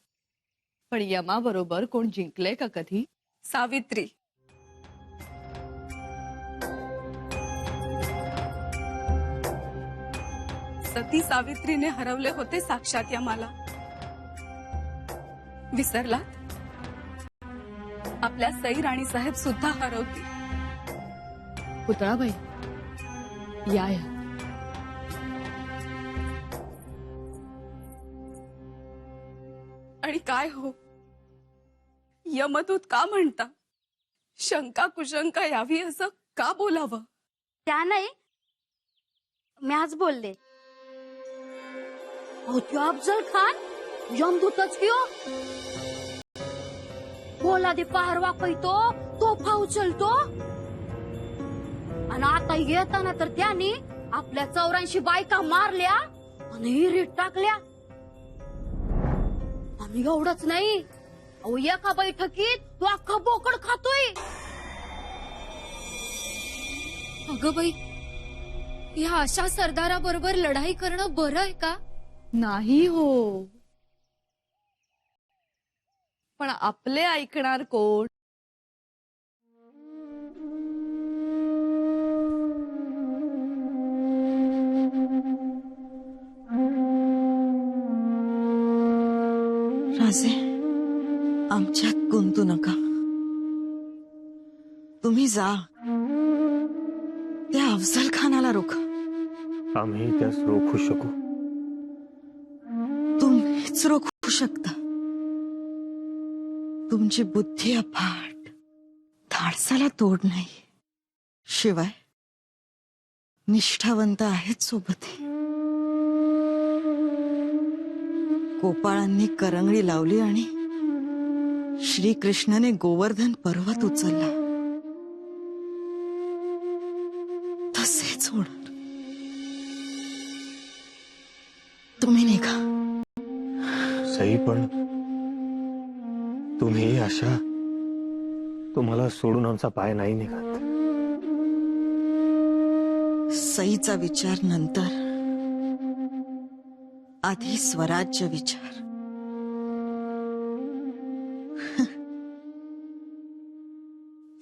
पण यमा बरोबर कोण जिंकले का कधी? सावित्री. सती सावित्रीने हरवले होते साक्षात यमाला. विसरलात? आपल्या सई राणी साहेब सुद्धा हरवती. पुतळाबाई या. आणि काय हो, यमदूत का म्हणता? शंका कुशंका यावी असं का बोलावं? त्या नाही, मी आज बोलले. अफजल खान यमदूतच कियो पोलादी पहार वाकतो, तोफा उचलतो आणि आता येताना तर त्यांनी आपल्या 84 बायका मारल्या आणि हिरीत टाकल्या. आणि एवढंच नाही, अहो एका बैठकीत तो अख्खा बोकड खातोय. अगं बाई, या अशा सरदाराबरोबर लढाई करणं बरं आहे का? नाही हो. पण आपले ऐकणार कोण? राजे, आमच्यात गुंतू नका. तुम्ही जा, त्या अफजल खानाला रोखा. आम्ही त्यास रोखू शकू. तुम्हीच रोखू शकता. तुमची बुद्धी अफाट, धाडसाला तोड नाही. शिवाय निष्ठावंत आहेत सोबत. गोपाळांनी करंगळी लावली आणि श्रीकृष्णाने गोवर्धन पर्वत उचलला. तसेच होणार. तुम्ही निघा. सई, पण तुम्ही अशा, तुम्हाला सोडून आमचा पाय नाही निघत. सईचा विचार नंतर, आधी स्वराज्य विचार.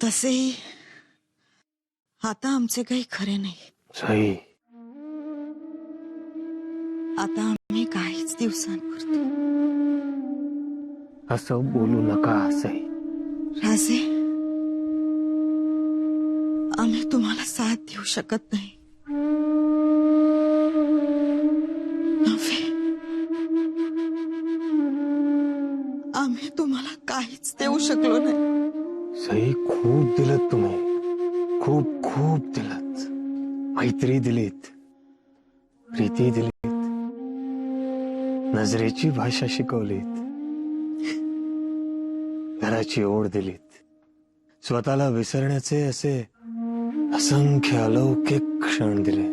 तसेही आता आमचे काही खरे नाही. सई, आता आम्ही काहीच दिवसांपुरते असं बोलू नका असंही. राजे, आम्ही तुम्हाला साथ देऊ शकत नाही. नव्हे, आम्ही तुम्हाला काहीच देऊ शकलो नाही. सई, खूप दिलत तुम्ही, खूप खूप दिलत. मैत्री दिलीत, प्रीती दिलीत, नजरेची भाषा शिकवलीत, घराची ओढ दिलीत, स्वतःला विसरण्याचे असे असंख्य अलौकिक क्षण दिले.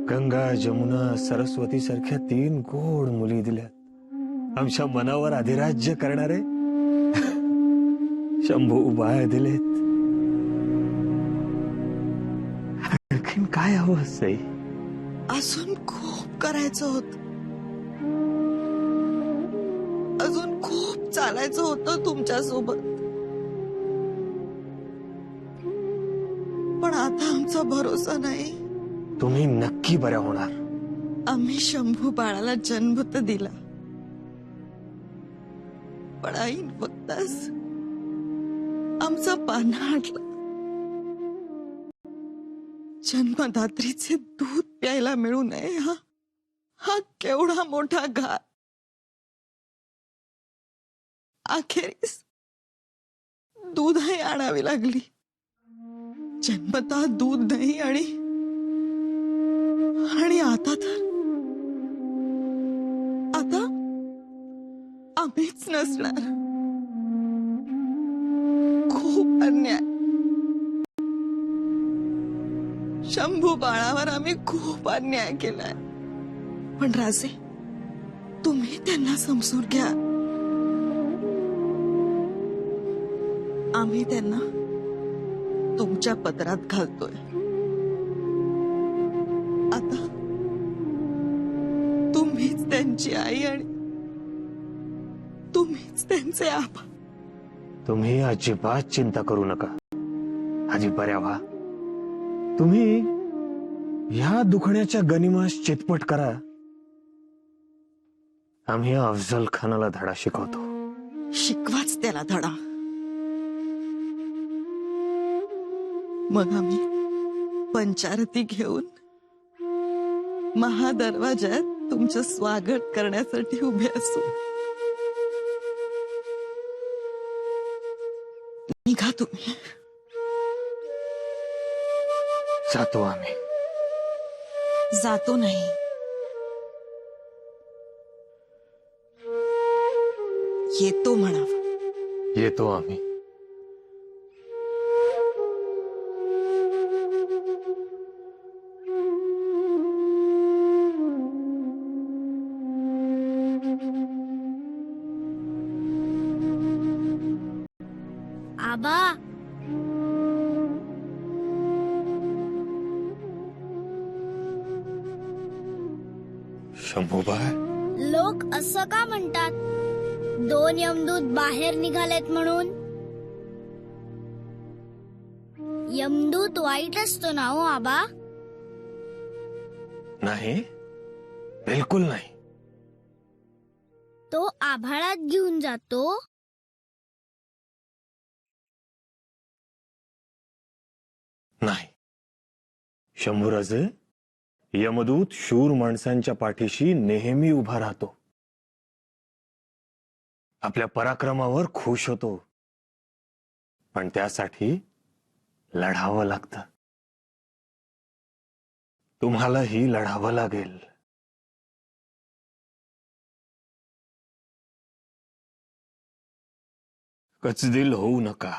गंगा, जमुना, सरस्वती सारख्या 3 गोड मुली दिल्या. आमच्या मनावर अधिराज्य करणारे शंभू उबाय दिलेत. आणखीन काय हवं सई? अजून खूप करायचं होतं, अजून खूप चालायचं होतं तुमच्यासोबत. पण आता आमचा भरोसा नाही. तुम्ही नक्की बऱ्या होणार. आम्ही शंभू बाळाला जन्म तर दिला, पण ऐन बघताच आमचा पान्हा हटला. जन्मदात्रीचे दूध प्यायला मिळू नये हा केवढा मोठा घात. अखेरीस दूधही आणावी लागली. जन्मतः दूध नाही आणि आता आम्हीच नसणार. खूप अन्याय. शंभू बाळावर आम्ही खूप अन्याय केलाय. पण राजे, तुम्ही त्यांना समजून घ्या. आम्ही त्यांना तुमच्या पदरात घालतोय. आता तुम्हीच त्यांची आई आणि तुम्हीच त्यांचे आबा. तुम्ही अजिबात चिंता करू नका. आधी बऱ्या व्हा. तुम्ही ह्या दुखण्याच्या गनिमास चितपट करा. आम्ही अफजल खानाला धडा शिकवतो. शिकवाच त्याला धडा. मग आम्ही पंचारती घेऊन महादरवाज्यात तुमचं स्वागत करण्यासाठी उभे असू. निघा तुम्ही. जातो आम्ही. जातो नाही, येतो म्हणावं. येतो आम्ही. आबा, शंभूबाई, लोक असं का म्हणतात? 2 यमदूत बाहेर निघालेत म्हणून. यमदूत वाईट असतो ना हो आबा? नाही, बिलकुल नाही. तो आभाळात घेऊन जातो. नाही. शंभूराजे, यमदूत शूर माणसांच्या पाठीशी नेहमी उभा राहतो. आपल्या पराक्रमावर खुश होतो. पण त्यासाठी लढावं लागतं. तुम्हालाही लढावं लागेल. कचदिल होऊ नका.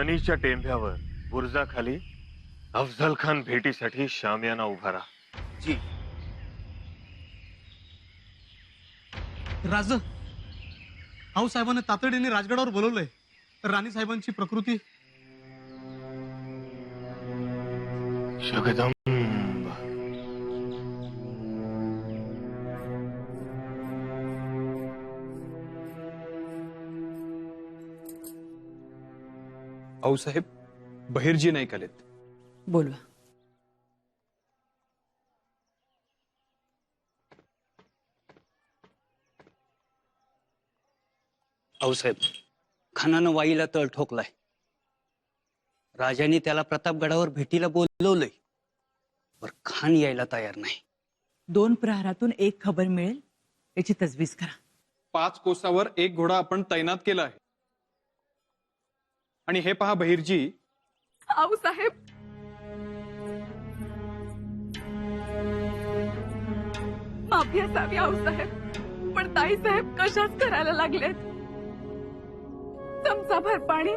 सनीच्या टेंभ्यावर बुर्जाखाली अफजल खान भेटीसाठी शामियाना उभा राहा. जी. राज आऊ साहेबांना तातडीने राजगडावर बोलवलंय. राणी साहेबांची प्रकृती जगदंब. आऊसाहेब बहिर्जी नाईक आलेत. बोलवा. आऊसाहेब, खानानं वाईला तळ ठोकलाय. राजाने त्याला प्रतापगडावर भेटीला बोलवलंय, पण खान यायला तयार नाही. 2 प्रहरातून 1 खबर मिळेल याची तजवीज करा. 5 कोसावर 1 घोडा आपण तैनात केला आहे. आणि हे पहा बहिर्जी. आऊ साहेब, माफी असावी आऊ साहेब, पण ताई साहेब कशाच करायला लागलेत. चमचाभर पाणी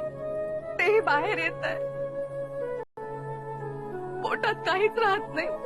तेही बाहेर येत आहे. पोटात काहीच राहत नाही.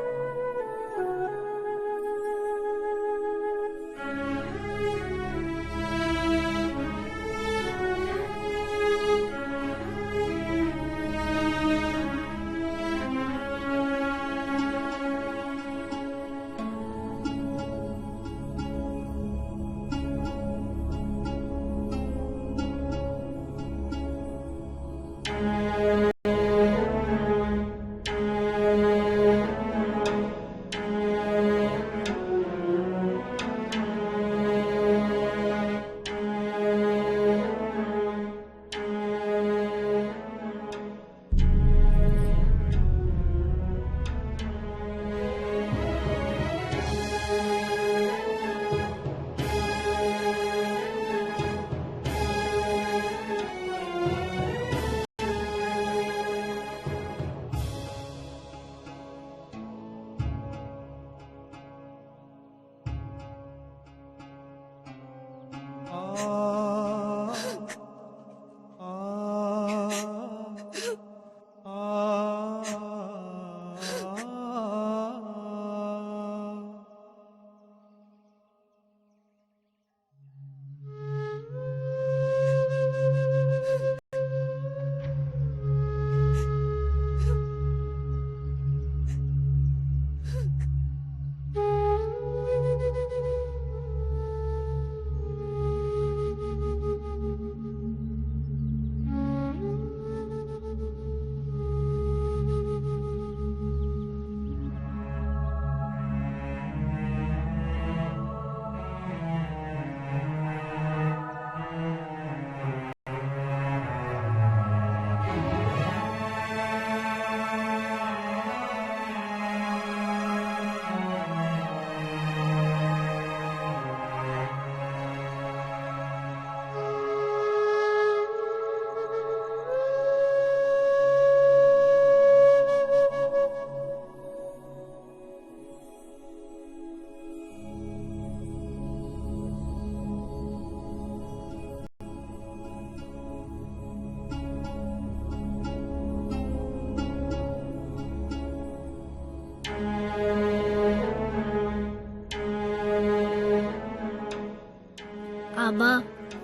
आबा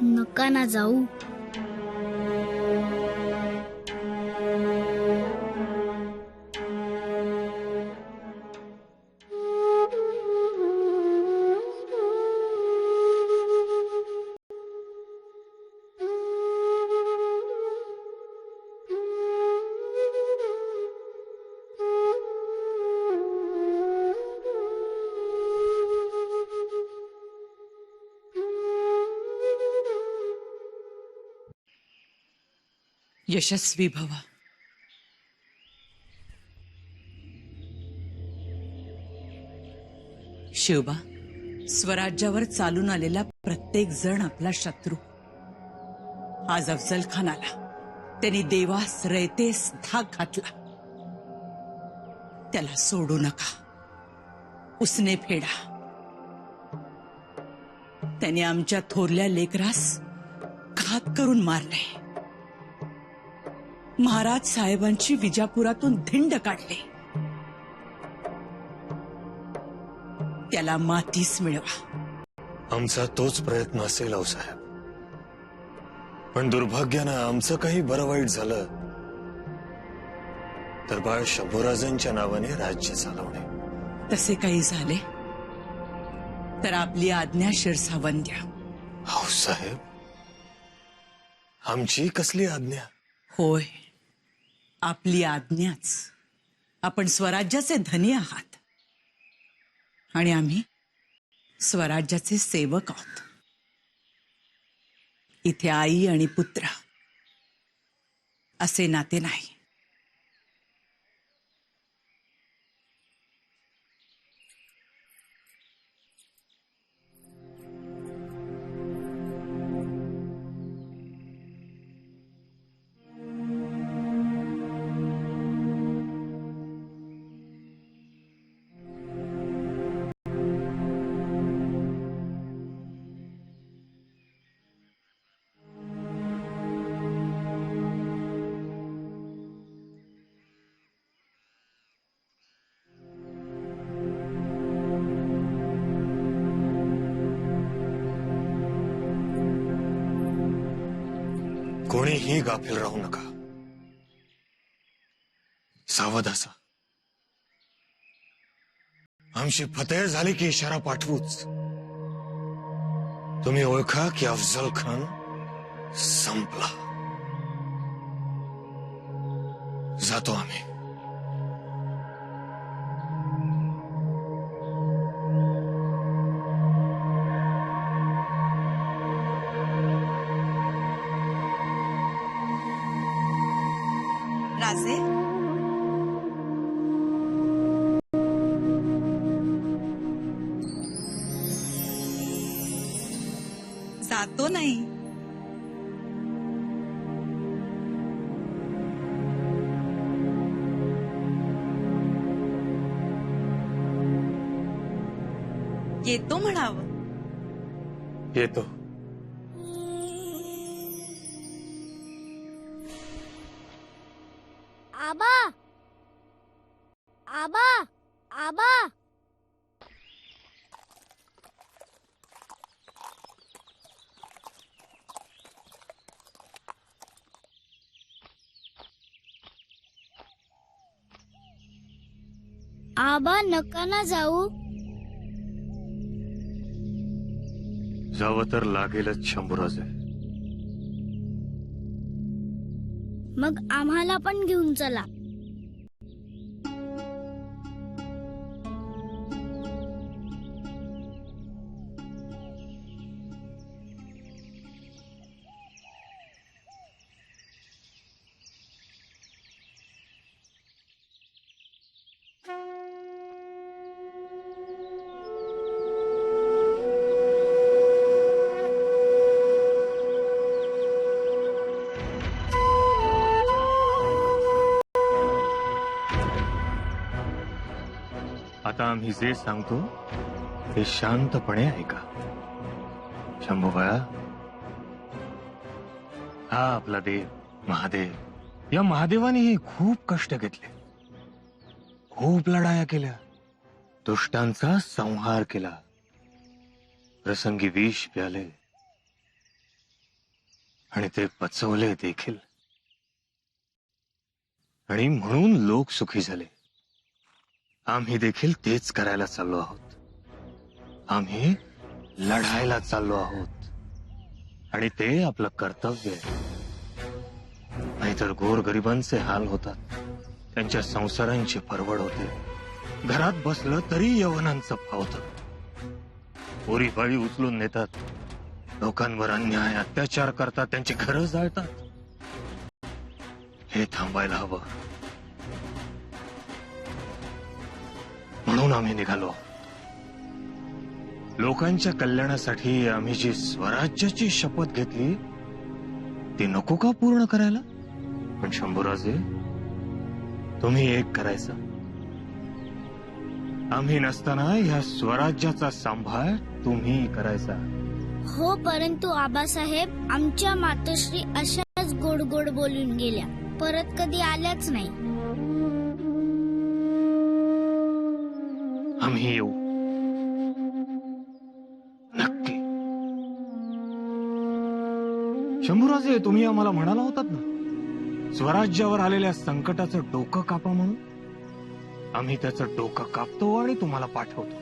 नका ना जाऊ. यशस्वी भव. शिवबा, स्वराज्यावर चालून आलेला प्रत्येक जण आपला शत्रू. आज अफजल खान आला. त्यांनी देवास रयतेस धाक घातला. त्याला सोडू नका. उसने फेडा. त्याने आमच्या थोरल्या लेकरास घात करून मारले. महाराज साहेबांची विजापुरातून धिंड काढली. त्याला मातीच मिळवा. आमचा तोच प्रयत्न असेल आऊसाहेब. पण दुर्भाग्यानं आमचं काही बरं वाईट झालं तर बाळ शंभूराजांच्या नावाने राज्य चालवणे. तसे काही झाले तर आपली आज्ञा शिरसावन द्या. आऊसाहेब, आमची कसली आज्ञा? होय, आपली आज्ञाच. आपण स्वराज्याचे धनी आहात आणि आम्ही स्वराज्याचे सेवक आहोत. इथे आई आणि पुत्र असे नाते नाही. कोणीही गाफील राहू नका. सावध असा. आमची फतेह झाली की इशारा पाठवूच. तुम्ही ओळखा की अफजल खान संपला. जातो आम्ही. राजे, जातो नाही. येतो म्हणावं. येतो. आबा आबा आबा आबा नका ना जाऊ. जावं तर लागेलच शंभूराजे. मग आम्हाला पण घेऊन चला. आता आम्ही जे सांगतो ते शांतपणे ऐका. शंभूबाळा, हा आपला देव महादेव. या महादेवानेही खूप कष्ट घेतले, खूप लढाया केल्या, दुष्टांचा संहार केला, प्रसंगी विष प्याले आणि ते पचवले देखील. आणि म्हणून लोक सुखी झाले. आम्ही देखील तेच करायला चाललो आहोत. आम्ही लढायला चाललो आहोत आणि ते आपलं कर्तव्य आहे. नाहीतर गोरगरिबांचे हाल होतात, त्यांच्या संसारांची परवड होते. घरात बसलं तरी यवनांचं फावतं. पोरी बाळी उचलून नेतात, लोकांवर अन्याय अत्याचार करतात, त्यांची घरं जाळतात. हे थांबायला हवं. म्हणून आम्ही निघालो. लोकांच्या कल्याणासाठी आम्ही जी स्वराज्याची शपथ घेतली ती नको का पूर्ण करायला? पण शंभूराजे, तुम्ही एक करायचं. आम्ही नसताना ह्या स्वराज्याचा सांभाळ तुम्ही करायचा. हो, परंतु आबासाहेब, आमच्या मातोश्री अशाच गोड गोड बोलून गेल्या. परत कधी आल्याच नाही. आम्ही येऊ नक्की. शंभूराजे, तुम्ही आम्हाला म्हणाला होतात ना, स्वराज्यावर आलेल्या संकटाचं डोकं कापा म्हणून. आम्ही त्याचं डोकं कापतो आणि तुम्हाला पाठवतो.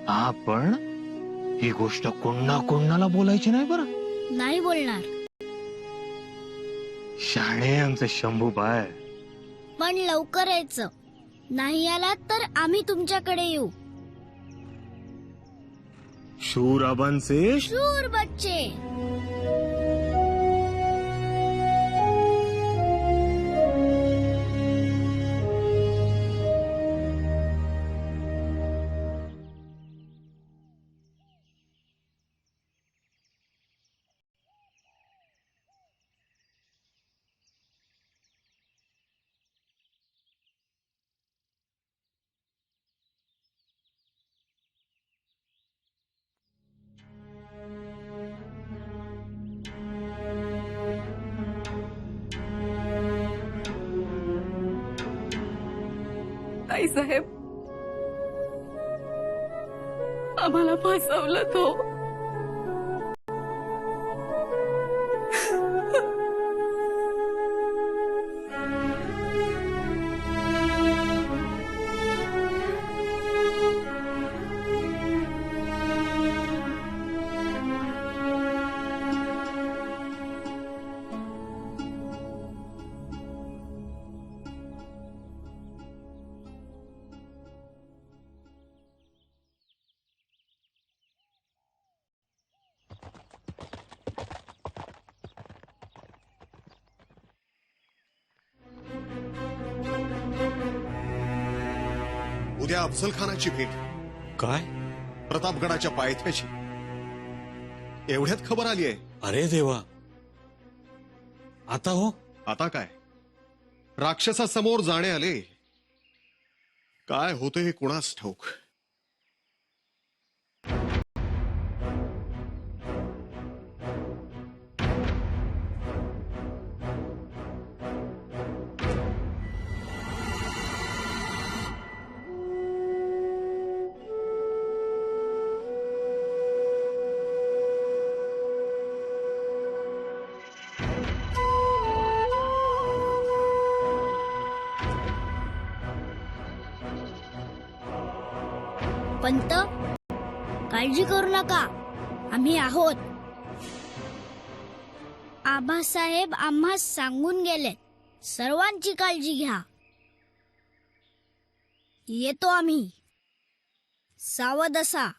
आपण ही गोष्ट कोणाला बोलायची नाही बरं. नाही बोलणार. शाणे आमचे शंभूबाय. पण लवकर यायचं. नाही आलात तर आम्ही तुमच्याकडे येऊ. शूर आबांचे शूर बच्चे. ताईसाहेब, आम्हाला फसवलं तो. उद्या अफजल खानाची भेट. काय? प्रतापगडाच्या पायथ्याशी. एवढ्यात खबर आली आहे. अरे देवा, आता हो? आता काय, राक्षसासमोर जाणे आले. काय होते हे कुणास ठाऊक. पंत, काळजी करू नका, आम्ही आहोत. आबासाहेब आम्हा सांगून गेले, सर्वांची काळजी घ्या. येतो आम्ही. सावध असा.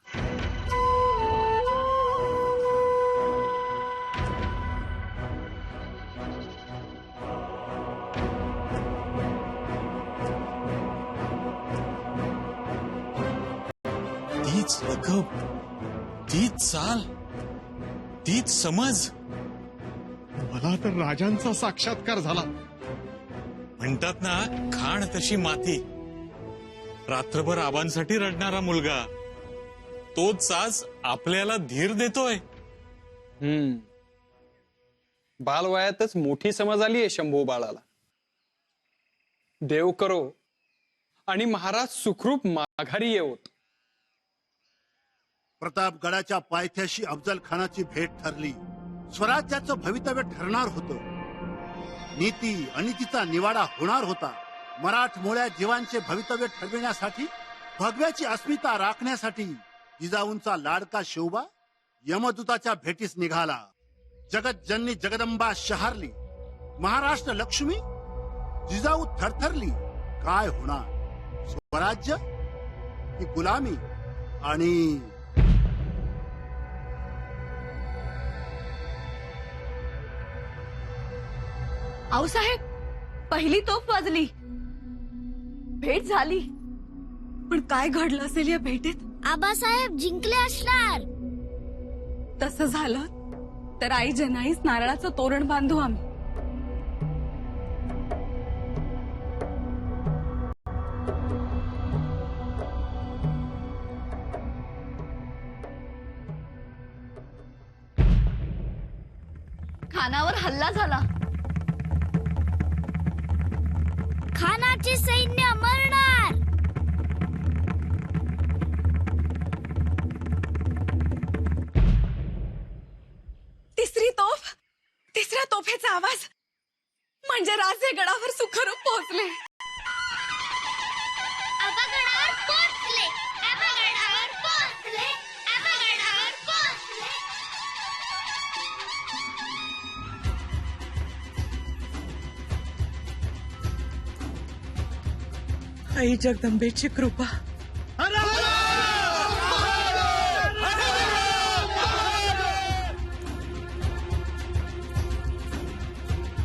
तीच रकब, तीच चाल, तीच समज. मला तर राजांचा साक्षात्कार झाला. म्हणतात ना, खाण तशी माती. रात्रभर आबांसाठी रडणारा मुलगा, तोच आज आपल्याला धीर देतोय. बालवयातच मोठी समज आली आहे शंभू बाळाला. देव करो आणि महाराज सुखरूप माघारी येवोत. प्रतापगडाच्या पायथ्याशी अफजल खानाची भेट ठरली. स्वराज्याचं भवितव्य ठरणार होतं. नीती अनितीचा निवाडा होणार होता. मराठमोळ्या जीवांचे भवितव्य ठरविण्यासाठी, भगव्याची अस्मिता राखण्यासाठी जिजाऊंचा लाडका शिवबा यमदूताच्या भेटीस निघाला. जगतजननी जगदंबा शहारली. महाराष्ट्र लक्ष्मी जिजाऊ थरथरली. काय होणार, स्वराज्य की गुलामी? आणि आऊसाहेब, पहिली तोफ वाजली. भेट झाली, पण काय घडलं असेल या भेटीत? आबासाहेब जिंकले असणार. तसं झालं तर आई जनाईस नारळाचं तोरण बांधू आम्ही. खानावर हल्ला झाला. खानाचे सैन्य मरणार. तिसरी तोफ, तिसऱ्या तोफेचा आवाज म्हणजे राजे गडावर सुखरूप पोहोचले. आई जगदंबेची कृपा.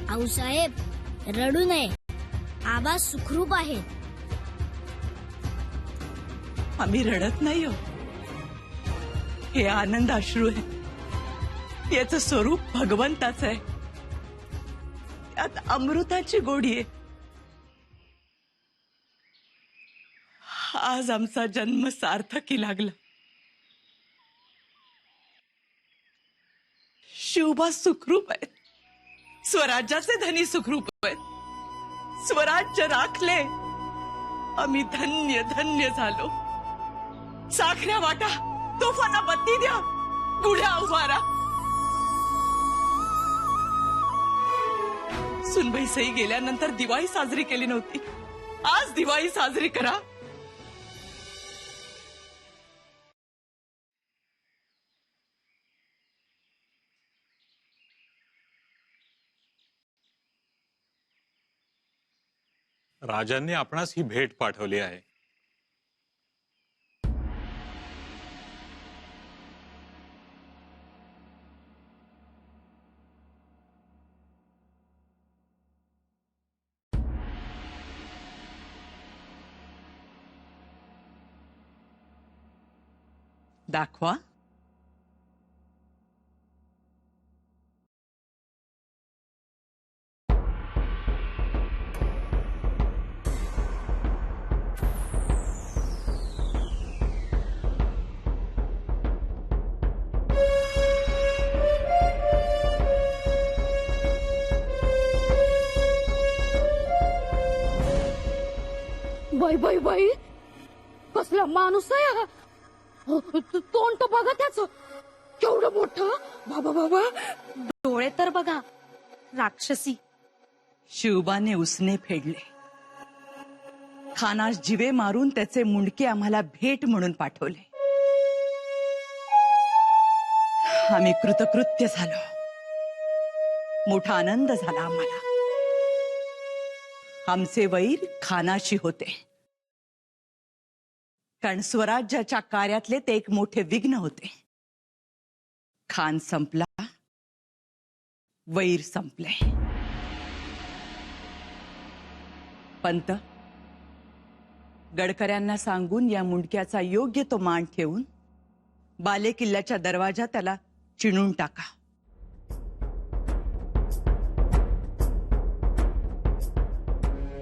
आऊसाहेब रडू नये, आवाज सुखरूप आहे. आम्ही रडत नाही हो, हे आनंद अश्रू आहे. याचं स्वरूप भगवंताचं आहे, यात अमृताची गोडी आहे. आज आमचा जन्म सार्थकी लागला. शिवबा सुखरूप आहेत, स्वराज्याचे धनी सुखरूप आहेत. स्वराज्य राखले, आम्ही धन्य धन्य झालो. साखऱ्या वाटा, तोफांना बत्ती द्या, गुढ्या उभारा. सुनबाई सई गेल्यानंतर दिवाळी साजरी केली नव्हती, आज दिवाळी साजरी करा. राजांनी आपणास ही भेट पाठवली आहे. दाखवा. बाई बाई बाई, कसला माणूस आहे हा. तोंड तर बघा त्याच, केवढं मोठं. बाबा बाबा, डोळे तर बघा, राक्षसी. शिवबाने उसने फेडले. खानास जिवे मारून त्याचे मुंडके आम्हाला भेट म्हणून पाठवले. आम्ही कृतकृत्य झालो. मोठा आनंद झाला आम्हाला. आमचे वैर खानाशी होते, कारण स्वराज्याच्या कार्यातले ते एक मोठे विघ्न होते. खान संपला, वैर संपले. पंत, गडकऱ्यांना सांगून या मुंडक्याचा योग्य तो मान ठेवून बाले किल्ल्याच्या दरवाजा त्याला चिणून टाका.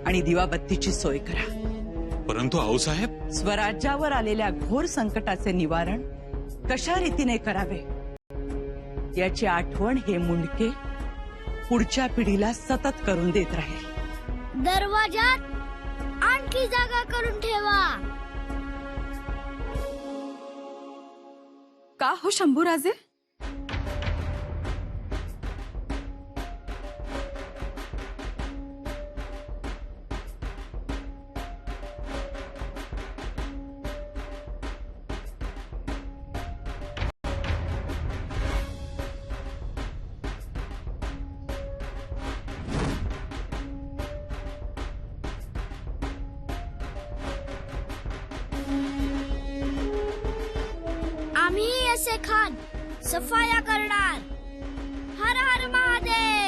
आणि दिवाबत्तीची सोय करा. परंतु आऊसाहेब, स्वराज्यावर आलेल्या घोर संकटाचे निवारण कशा रीतीने करावे याची आठवण हे मुंडके पुढच्या पिढीला सतत करून देत राहील. दरवाजात आणखी जागा करून ठेवा. का हो शंभूराजे? आम्ही असे खान सफाया करणार. हर हर महादेव.